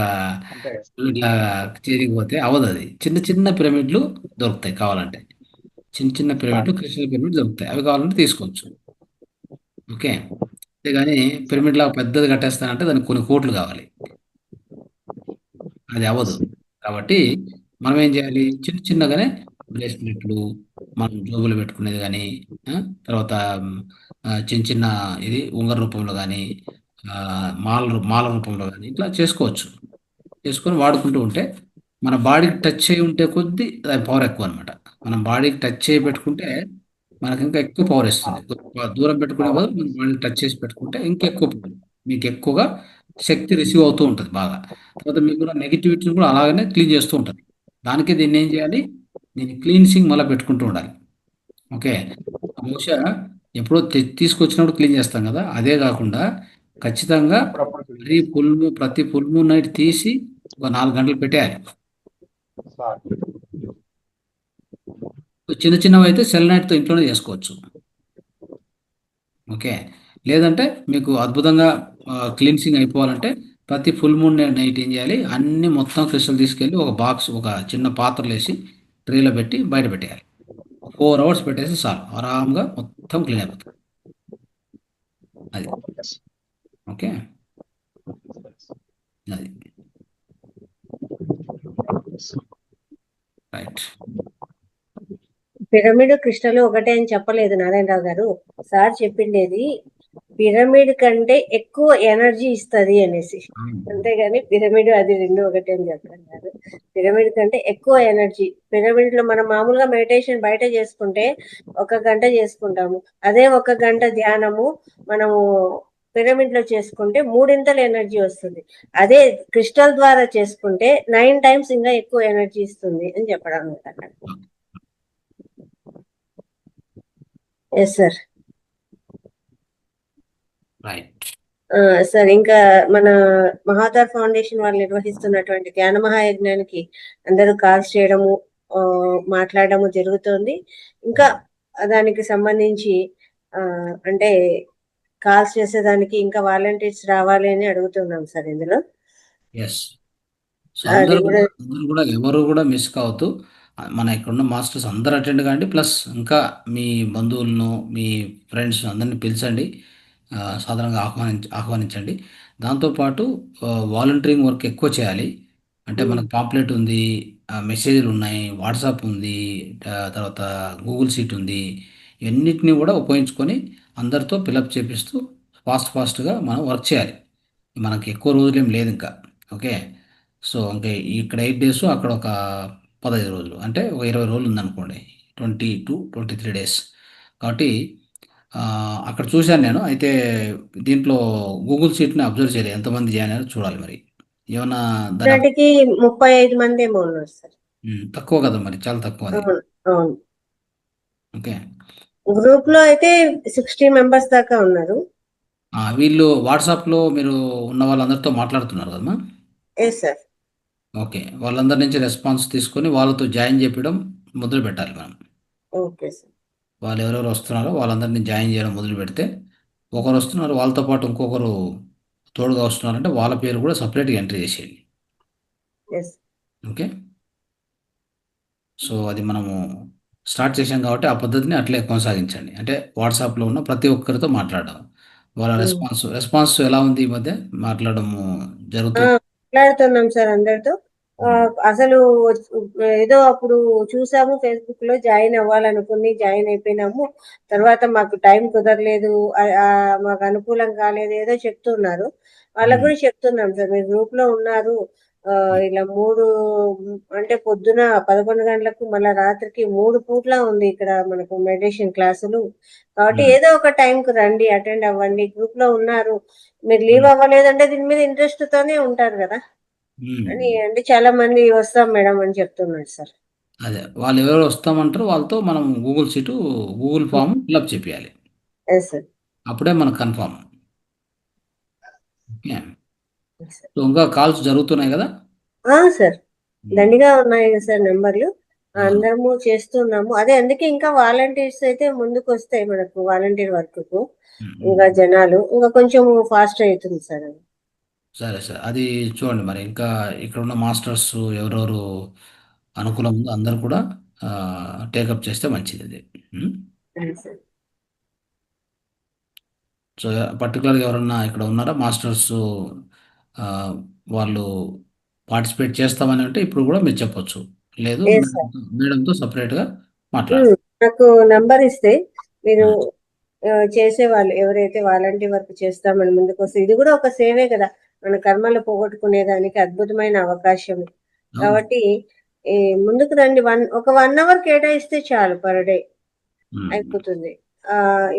పిరమిడ్ లాగా చేరిపోతే అవ్వదు. అది చిన్న చిన్న పిరమిడ్లు దొరుకుతాయి కావాలంటే, చిన్న చిన్న పిరమిడ్లు, క్రిస్టల్ పిరమిడ్ దొరుకుతాయి. అవి కావాలంటే తీసుకోవచ్చు. ఓకే, అంతేగాని పిరమిడ్ లాగా పెద్దది కట్టేస్తానంటే దానికి కొన్ని కోట్లు కావాలి, అది అవ్వదు. కాబట్టి మనం ఏం చేయాలి, చిన్న చిన్నగానే బ్రేస్లెట్లు, మనం జోబులు పెట్టుకునేది కానీ, తర్వాత చిన్న చిన్న ఇది ఉంగర రూపంలో కానీ, మాల రూపంలో కానీ ఇట్లా చేసుకోవచ్చు. చేసుకొని వాడుకుంటూ ఉంటే మన బాడీకి టచ్ చేయి ఉంటే కొద్దీ దాని పవర్ ఎక్కువ అనమాట. మనం బాడీకి టచ్ చేయి పెట్టుకుంటే మనకి ఇంకా ఎక్కువ పవర్ ఇస్తుంది. దూరం పెట్టుకునే బదులు మనం బాడీకి టచ్ చేసి పెట్టుకుంటే ఇంకెక్కువ పవర్, మీకు ఎక్కువగా శక్తి రిసీవ్ అవుతూ ఉంటుంది బాగా. తర్వాత మీకు కూడా నెగిటివిటీని కూడా అలాగనే క్లీన్ చేస్తూ ఉంటుంది. దానికి దీన్ని ఏం చేయాలి, దీన్ని క్లీన్సింగ్ మళ్ళీ పెట్టుకుంటూ ఉండాలి. ఓకే, బహుశా ఎప్పుడో తీసుకొచ్చినప్పుడు క్లీన్ చేస్తాం కదా, అదే కాకుండా ఖచ్చితంగా ప్రతి ఫుల్ మూన్ నైట్ తీసి ఒక 4 గంటలు పెట్టేయాలి. చిన్న చిన్నవి అయితే సెల్ నైట్తో ఇంట్లోనే చేసుకోవచ్చు. ఓకే, లేదంటే మీకు అద్భుతంగా క్లీన్సింగ్ అయిపోవాలంటే ప్రతి ఫుల్ మూన్ నైట్ ఏం చేయాలి, అన్ని మొత్తం క్రిస్టల్ తీసుకెళ్ళి ఒక బాక్స్, ఒక చిన్న పాత్రలో వేసి ట్రేలో పెట్టి బయట పెట్టేయాలి. 4 hours పెట్టేసి చాలు, ఆరాంగా మొత్తం క్లీన్ అయిపోతుంది. అది ఓకే, అది రైట్. పిరమిడ్ క్రిస్టల్ ఒకటే అని చెప్పలేదు నారాయణరావు గారు. సార్ చెప్పిండేది పిరమిడ్ కంటే ఎక్కువ ఎనర్జీ ఇస్తది అనేసి, అంతేగాని పిరమిడ్ అది రెండు ఒకటే అని చెప్తున్నారు. పిరమిడ్ కంటే ఎక్కువ ఎనర్జీ. పిరమిడ్ లో మనం మామూలుగా మెడిటేషన్ బయట చేసుకుంటే 1 గంట చేసుకుంటాము. అదే 1 గంట ధ్యానము మనము పిరమిడ్ లో చేసుకుంటే 3 ఎనర్జీ వస్తుంది. అదే క్రిస్టల్ ద్వారా చేసుకుంటే 9 టైమ్స్ ఇంకా ఎక్కువ ఎనర్జీ ఇస్తుంది అని చెప్పడం అన్నమాట. Yes sir. రైట్. సార్ ఇంకా మన మహాతార్ ఫౌండేషన్ వాళ్ళు నిర్వహిస్తున్నటువంటి ధ్యాన మహాయజ్ఞానికి అందరూ కాల్స్ చేయడము, మాట్లాడడము జరుగుతోంది. ఇంకా దానికి సంబంధించి అంటే కాల్స్ చేసేదానికి ఇంకా వాలంటీర్స్ రావాలి అని అడుగుతున్నాం సార్ ఇందులో. ఎస్. సో అది అందరూ కూడా కూడా ఎవరు కూడా మిస్ కావద్దు. మన ఇక్కడున్న మాస్టర్స్ అందరూ అటెండ్ కాండి. ప్లస్ ఇంకా మీ బంధువులను, మీ ఫ్రెండ్స్ అందరిని పిలిచండి. సాధారణంగా ఆహ్వానించండి. దాంతోపాటు వాలంటీరింగ్ వర్క్ ఎక్కువ చేయాలి. అంటే మనకు పాంప్లెట్ ఉంది, మెసేజ్లు ఉన్నాయి, వాట్సాప్ ఉంది, తర్వాత గూగుల్ షీట్ ఉంది. ఇవన్నిటిని కూడా ఉపయోగించుకొని అందరితో ఫిలప్ చేపిస్తూ ఫాస్ట్గా మనం వర్క్ చేయాలి. మనకి ఎక్కువ రోజులు ఏం లేదు ఇంకా. ఓకే. సో ఇంకా ఇక్కడ 8 డేస్, అక్కడ ఒక 15 రోజులు, అంటే ఒక 20 రోజులు ఉందనుకోండి. 22-23 డేస్. కాబట్టి అక్కడ చూశాను నేను. అయితే దీంట్లో గూగుల్ షీట్ని అబ్జర్వ్ చేయలేదు, ఎంతమంది జాయిన్ అయ్యారో చూడాలి మరి. ఏమన్నా దాని నాటికి 35 మంది ఏమో ఉన్నారు సార్. తక్కువ కదా మరి, చాలా తక్కువ అది. అవును అవును. ఓకే. గ్రూప్ లో అయితే 60 మెంబర్స్ దాకా ఉన్నారు. వీళ్ళు వాట్సాప్లో మీరు ఉన్న వాళ్ళందరితో మాట్లాడుతున్నారు కదమ్మా? Yes sir. ఓకే. వాళ్ళందరి నుంచి రెస్పాన్స్ తీసుకొని వాళ్ళతో జాయిన్ చేయడం మొదలు పెట్టాలి మనం. Okay sir. వాళ్ళు ఎవరెవరు వస్తున్నారో వాళ్ళందరినీ జాయిన్ చేయడం మొదలు పెడితే, ఒకరు వస్తున్నారు వాళ్ళతో పాటు ఇంకొకరు తోడుగా వస్తున్నారంటే వాళ్ళ పేరు కూడా సపరేట్గా ఎంట్రీ చేసేయండి. ఎస్. ఓకే. సో అది మనము స్టార్ట్ చేసాం కాబట్టి ఆ పద్ధతిని అట్లే కొనసాగించండి. అంటే వాట్సాప్లో ఉన్న ప్రతి ఒక్కరితో మాట్లాడడం, వాళ్ళ రెస్పాన్స్ ఎలా ఉంది ఈ మధ్య మాట్లాడము జరుగుతుంది? మాట్లాడుతున్నాం సార్ అందరితో. అసలు ఏదో అప్పుడు చూసాము ఫేస్బుక్ లో, జాయిన్ అవ్వాలనుకుని జాయిన్ అయిపోయినాము. తర్వాత మాకు టైం కుదరలేదు, మాకు అనుకూలం కాలేదు, ఏదో చెప్తున్నారు. వాళ్ళకు కూడా చెప్తున్నాం సార్, మీరు గ్రూప్ లో ఉన్నారు, ఇలా 3 అంటే పొద్దున 11 గంటలకు మళ్ళీ రాత్రికి 3 పూట్ల ఉంది ఇక్కడ మనకు మెడిటేషన్ క్లాసులు. కాబట్టి ఏదో ఒక టైంకు రండి, అటెండ్ అవ్వండి. గ్రూప్ లో ఉన్నారు, మీరు లీవ్ అవ్వలేదంటే దీని మీద ఇంట్రెస్ట్ తోనే ఉంటారు కదా అని అంటే చాలా మంది వస్తాం మేడం అని చెప్తున్నాడు సార్. అదే వాళ్ళు ఎవరు వస్తామంటారో వాళ్ళతో మనం గూగుల్ ఫామ్ ఫిల్అప్ చేపియాలి. Yes sir. అప్పుడే మనకు కన్ఫామ్. ఓకే. సో ఇంకా కాల్స్ జరుగుతున్నాయి కదా? సార్ దండిగా ఉన్నాయి కదా సార్ నెంబర్లు. అందరము చేస్తున్నాము. అదే అందుకే ఇంకా వాలంటీర్స్ అయితే ముందుకు వస్తాయి మనకు, వాలంటీర్ వర్క్ కు ఇంకా జనాలు ఇంకా కొంచెం ఫాస్ట్ అవుతుంది సార్ అది. సరే సార్, అది చూడండి మరి. ఇంకా ఇక్కడ ఉన్న మాస్టర్స్ ఎవరెవరు అనుకూలం ఉందో అందరూ కూడా టేకప్ చేస్తే మంచిది అది. సార్. సో పర్టికులర్గా ఎవరన్నా ఇక్కడ ఉన్నారా మాస్టర్స్, వాళ్ళు పార్టిసిపేట్ చేస్తామని అంటే ఇప్పుడు కూడా మీరు చెప్పొచ్చు. లేదు ఎస్ సార్. మేడంతో సపరేట్గా మాట్లాడాలి. నాకు నంబర్ ఇస్తే మీరు చేసేవాళ్ళు ఎవరైతే వాలంటీర్ వర్క్ చేస్తామని ముందుకు వస్తే, ఇది కూడా ఒక సేవే కదా, మన కర్మలు పోగొట్టుకునేదానికి అద్భుతమైన అవకాశం. కాబట్టి ముందుకు రండి. ఒక 1 అవర్ కేటాయిస్తే చాలు పర్ డే అయిపోతుంది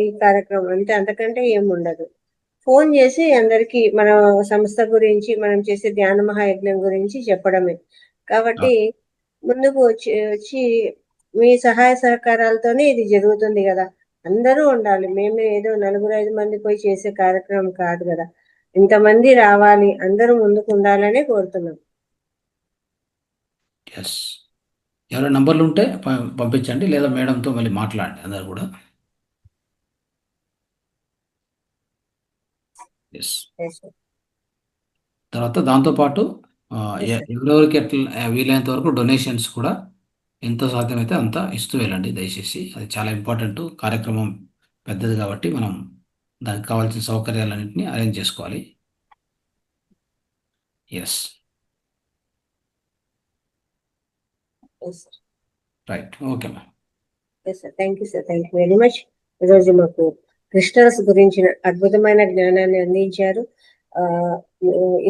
ఈ కార్యక్రమం. అంతకంటే ఏముండదు. ఫోన్ చేసి అందరికి మన సంస్థ గురించి, మనం చేసే ధ్యాన మహాయజ్ఞం గురించి చెప్పడమే. కాబట్టి ముందుకు వచ్చి మీ సహాయ సహకారాలతోనే ఇది జరుగుతుంది కదా. అందరూ ఉండాలి. మేమే ఏదో 4-5 మంది పోయి చేసే కార్యక్రమం కాదు కదా. ఇంతమంది రావాలి, అందరూ ముందుకు ఉండాలనే కోరుతున్నాం. ఎస్. ఎవరైనా నంబర్లు ఉంటే పంపించండి, లేదా మేడంతో మళ్ళీ మాట్లాడండి అందరు కూడా. ఎస్. తర్వాత దాంతోపాటు ఎవరెవరికి ఎట్లా వీలైనంత వరకు డొనేషన్స్ కూడా ఎంత సాధ్యమైతే అంత ఇస్తూ వెళ్ళండి దయచేసి. అది చాలా ఇంపార్టెంట్. కార్యక్రమం పెద్దది కాబట్టి మనం దానికి కావాల్సిన సౌకర్యాలన్నింటినీ అరేంజ్ చేసుకోవాలి. Yes. Yes sir. Right. Okay ma'am. Yes sir. Thank you sir. Thank you very much. ఈరోజు మాకు క్రిస్టల్స్ గురించిన అద్భుతమైన జ్ఞానాన్ని అందించారు. ఆ,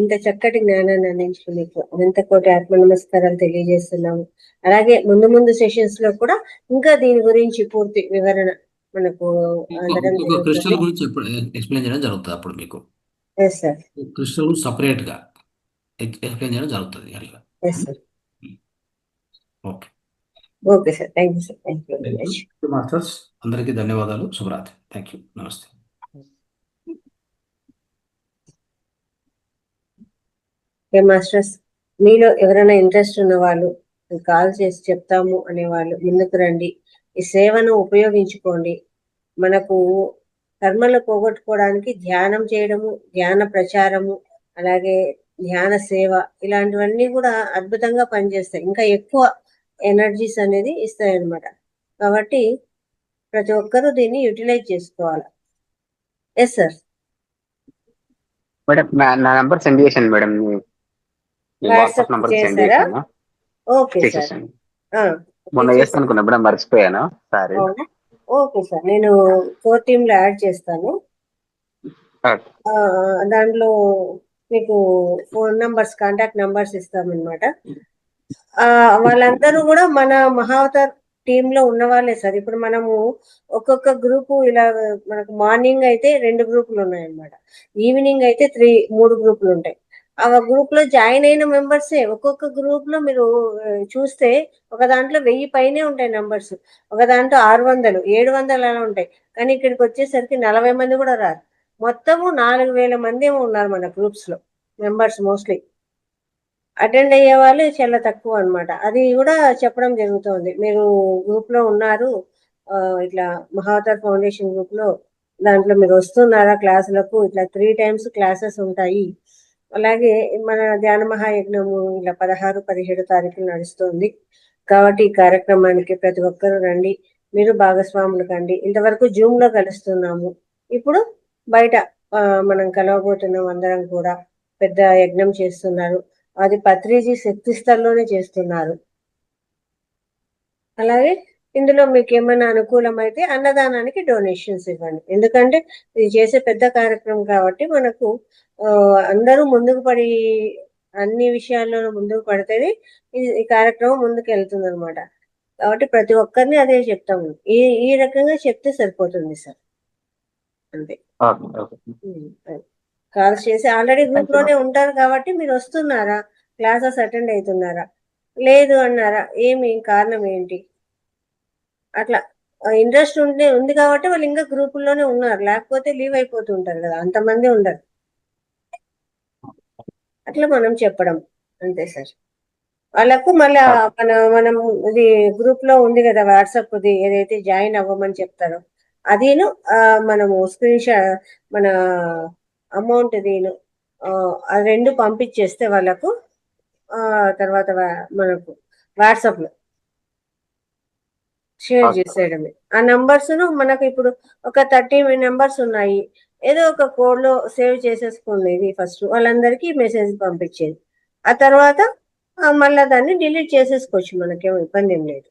ఇంత చక్కటి జ్ఞానాన్ని అందించిన మీకు అనంత కోటి ఆత్మ నమస్కారాలు తెలియజేస్తున్నాము. అలాగే ముందు ముందు సెషన్స్ లో కూడా ఇంకా దీని గురించి పూర్తి వివరణ మనకు అందడం ఇంకొక జరుగుతుంది. క్రిస్టల్ గురించి ఎక్స్ప్లెయిన్ చేయడం జరుగుతుంది అప్పుడు మీకు. Yes sir. క్రిస్టల్ సపరేట్గా ఎక్స్ప్లెయిన్ చేయడం జరుగుతుంది అట్లా. Yes sir. Okay. Okay sir. Thank you sir. Thank you very much. Masters అందరికీ ధన్యవాదాలు. శుభరాత్రి. Thank you. నమస్తే. ఓకే మాస్టర్స్, మీలో ఎవరైనా ఇంట్రెస్ట్ ఉన్న వాళ్ళు కాల్ చేసి చెప్తాము అనేవాళ్ళు ముందుకు రండి. ఈ సేవను ఉపయోగించుకోండి. మనకు కర్మలు పోగొట్టుకోవడానికి ధ్యానం చేయడము, ధ్యాన ప్రచారము, అలాగే ధ్యాన సేవ ఇలాంటివన్నీ కూడా అద్భుతంగా పనిచేస్తాయి. ఇంకా ఎక్కువ ఎనర్జీస్ అనేది ఇస్తాయి అన్నమాట. కాబట్టి ప్రతి ఒక్కరూ దీన్ని యూటిలైజ్ చేసుకోవాలి. Yes sir. మేడం నా నంబర్ సెండ్ చేశాను మేడం, మీ వాట్సాప్ వాట్సాప్ నంబర్ సెండ్ చేశారా? చేశాను. Okay sir. చేసేసాను. మొన్న చేస్తాను అనుకున్నా మేడం, మర్చిపోయాను. సారీ. ఓకే సార్, నేను కోర్ టీమ్ లో యాడ్ చేస్తాను. దాంట్లో మీకు ఫోన్ నంబర్స్, కాంటాక్ట్ నంబర్స్ ఇస్తామన్నమాట. వాళ్ళందరూ కూడా మన మహావతార్ టీమ్ లో ఉన్న వాళ్ళే సార్. ఇప్పుడు మనము ఒక్కొక్క గ్రూపు ఇలా మనకు మార్నింగ్ అయితే 2 గ్రూపులు ఉన్నాయన్నమాట, ఈవినింగ్ అయితే 3 గ్రూపులు ఉంటాయి. ఆ గ్రూప్ లో జాయిన్ అయిన మెంబర్సే. ఒక్కొక్క గ్రూప్ లో మీరు చూస్తే ఒక దాంట్లో 1000 పైనే ఉంటాయి నంబర్స్, ఒక దాంట్లో 600, 700 అలా ఉంటాయి. కానీ ఇక్కడికి వచ్చేసరికి 40 మంది కూడా రారు. మొత్తము 4000 మంది ఏమో ఉన్నారు మన గ్రూప్స్ లో మెంబర్స్. మోస్ట్లీ అటెండ్ అయ్యే వాళ్ళు చాలా తక్కువ అన్నమాట. అది కూడా చెప్పడం జరుగుతుంది. మీరు గ్రూప్ లో ఉన్నారు, ఇట్లా మహావతార్ ఫౌండేషన్ గ్రూప్ లో, దాంట్లో మీరు వస్తున్నారా క్లాసులకు, ఇట్లా 3 times క్లాసెస్ ఉంటాయి. అలాగే మన ధ్యాన మహాయజ్ఞము ఇలా 16, 17 తారీఖులు నడుస్తుంది. కాబట్టి ఈ కార్యక్రమానికి ప్రతి ఒక్కరూ రండి, మీరు భాగస్వాములు కండి. ఇంతవరకు జూమ్ లో కలుస్తున్నాము, ఇప్పుడు బయట మనం కలవబోతున్నాం. అందరం కూడా పెద్ద యజ్ఞం చేస్తున్నారు. అది పత్రిజీ శక్తి స్థలంలోనే చేస్తున్నారు. అలాగే ఇందులో మీకు ఏమైనా అనుకూలమైతే అన్నదానానికి డొనేషన్స్ ఇవ్వండి. ఎందుకంటే ఇది చేసే పెద్ద కార్యక్రమం కాబట్టి మనకు అందరూ ముందుకు పడి అన్ని విషయాల్లోనూ ముందుకు పడితేనే ఈ కార్యక్రమం ముందుకు వెళ్తుంది అనమాట. కాబట్టి ప్రతి ఒక్కరిని అదే చెప్తాము. ఈ రకంగా చెప్తే సరిపోతుంది సార్. అంతే. కాల్స్ చేసి ఆల్రెడీ గ్రూప్ లోనే ఉంటారు కాబట్టి మీరు వస్తున్నారా, క్లాసెస్ అటెండ్ అవుతున్నారా, లేదు అన్నారా, ఏమి కారణం ఏంటి, అట్లా ఇంట్రెస్ట్ ఉంది కాబట్టి వాళ్ళు ఇంకా గ్రూపుల్లోనే ఉన్నారు. లేకపోతే లీవ్ అయిపోతుంటారు కదా, అంతమంది ఉండరు. అట్లా మనం చెప్పడం అంతే సార్. వాళ్ళకు మళ్ళీ మనం ఇది గ్రూప్ లో ఉంది కదా వాట్సాప్, ఏదైతే జాయిన్ అవ్వమని చెప్తారో అదిను మనము స్క్రీన్ షాట్, మన అమౌంట్ దీను ఆ 2 పంపించేస్తే వాళ్ళకు తర్వాత మనకు వాట్సాప్ లో షేర్ చేసేయడమే. ఆ నంబర్స్ ను మనకు ఇప్పుడు ఒక 30 నెంబర్స్ ఉన్నాయి, ఏదో ఒక కోడ్ లో సేవ్ చేసేసుకునేది ఫస్ట్, వాళ్ళందరికీ మెసేజ్ పంపించేది. ఆ తర్వాత మళ్ళా దాన్ని డిలీట్ చేసేసుకోవచ్చు, మనకేం ఇబ్బంది ఏం లేదు.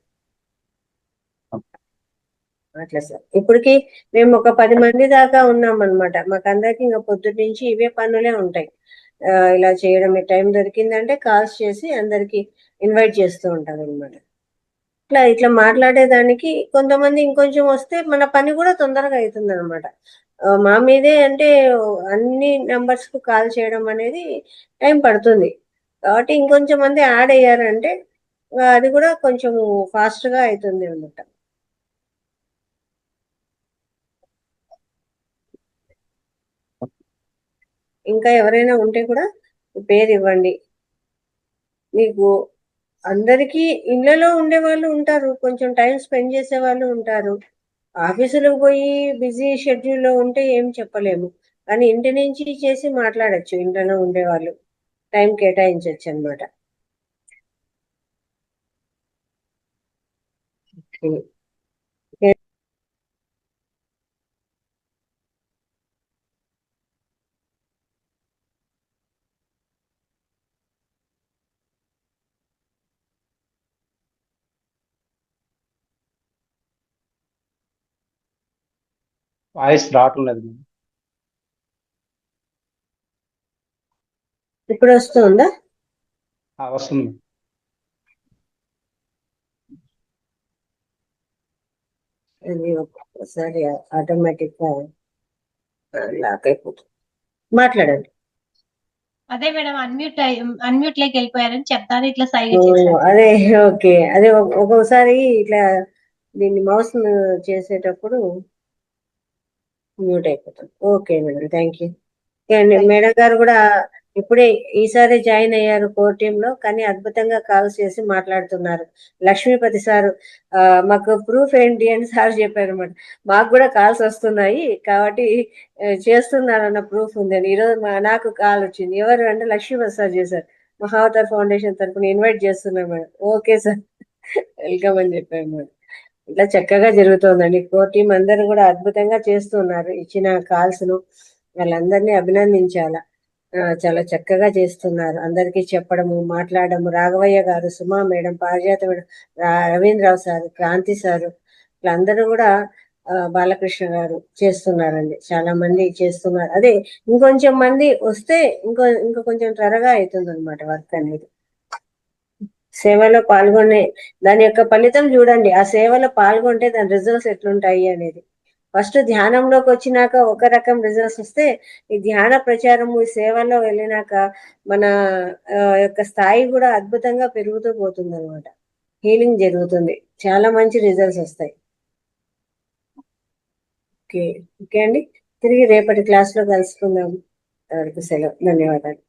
అట్లా సార్. ఇప్పటికి మేము ఒక 10 మంది దాకా ఉన్నాం అనమాట. మాకందరికి ఇంకా పొద్దున్న నుంచి ఇవే పనులే ఉంటాయి. ఇలా చేయడం, టైం దొరికిందంటే కాల్స్ చేసి అందరికి ఇన్వైట్ చేస్తూ ఉంటాం అనమాట. ఇట్లా మాట్లాడేదానికి కొంతమంది ఇంకొంచెం వస్తే మన పని కూడా తొందరగా అవుతుంది అనమాట. మా మీదే అంటే అన్ని నెంబర్స్ కు కాల్ చేయడం అనేది టైం పడుతుంది. కాబట్టి ఇంకొంచెం మంది యాడ్ అయ్యారంటే అది కూడా కొంచెం ఫాస్ట్ గా అవుతుంది అన్నమాట. ఇంకా ఎవరైనా ఉంటే కూడా పేరు ఇవ్వండి. మీకు అందరికీ ఇళ్లలో ఉండే వాళ్ళు ఉంటారు, కొంచెం టైం స్పెండ్ చేసే వాళ్ళు ఉంటారు. ఆఫీసులకు పోయి బిజీ షెడ్యూల్లో ఉంటే ఏం చెప్పలేము, కానీ ఇంటి నుంచి చేసి మాట్లాడచ్చు. ఇంట్లో ఉండేవాళ్ళు టైం కేటాయించవచ్చు అనమాట. వాయిస్ రావటం లేదు మేడం. ఇప్పుడు వస్తుందా? వస్తుంది. అది ఒక్కొక్కసారి ఆటోమేటిక్ గా లాక్ అయిపోతుంది. మాట్లాడండి. అదే మేడం అన్మ్యూట్ లోకి వెళ్ళిపోయారని చెప్తాను ఇట్లా సైగ ఓ, చేశాను. అదే ఓకే. అదే ఒక్కొక్కసారి ఇట్లా దీన్ని మౌస్ చేసేటప్పుడు మ్యూట్ అయిపోతుంది. Okay madam, thank you. Madam గారు కూడా ఇప్పుడే ఈసారి జాయిన్ అయ్యారు కోర్ టీమ్ లో, కానీ అద్భుతంగా కాల్స్ చేసి మాట్లాడుతున్నారు. లక్ష్మీపతి సార్ మాకు ప్రూఫ్ ఏంటి అని సార్ చెప్పారు అనమాట. మాకు కూడా కాల్స్ వస్తున్నాయి కాబట్టి చేస్తున్నారన్న ప్రూఫ్ ఉందని. ఈరోజు నాకు కాల్ వచ్చింది. ఎవరు అంటే లక్ష్మీపతి సార్ చేశారు. మహావతార్ ఫౌండేషన్ తరఫున ఇన్వైట్ చేస్తున్నాం మేడం. ఓకే సార్, వెల్కమ్ అని చెప్పారు మేడం. ఇట్లా చక్కగా జరుగుతోందండి. కోర్ టీం అందరూ కూడా అద్భుతంగా చేస్తున్నారు. ఇచ్చిన కాల్స్ ను వాళ్ళందరినీ అభినందించాలా. చాలా చక్కగా చేస్తున్నారు. అందరికీ చెప్పడము, మాట్లాడము. Raghavayya garu, Suma madam, Parijatha madam, Ravindrarao sir, Kranthi sir, వీళ్ళందరూ కూడా బాలకృష్ణ గారు చేస్తున్నారండి. చాలా మంది చేస్తున్నారు. అదే ఇంకొంచెం మంది వస్తే ఇంకో కొంచెం త్వరగా అవుతుంది అనమాట వర్క్ అనేది. సేవలో పాల్గొనే దాని యొక్క ఫలితం చూడండి. ఆ సేవలో పాల్గొంటే దాని రిజల్ట్స్ ఎట్లుంటాయి అనేది. ఫస్ట్ ధ్యానంలోకి వచ్చినాక ఒక రకం రిజల్ట్స్ వస్తే, ఈ ధ్యాన ప్రచారము, ఈ సేవల్లో వెళ్ళినాక మన యొక్క స్థాయి కూడా అద్భుతంగా పెరుగుతూ పోతుంది అనమాట. హీలింగ్ జరుగుతుంది, చాలా మంచి రిజల్ట్స్ వస్తాయి. ఓకే ఓకే అండి, తిరిగి రేపటి క్లాస్ లో కలుసుకుందాం. సెలవు, ధన్యవాదాలు.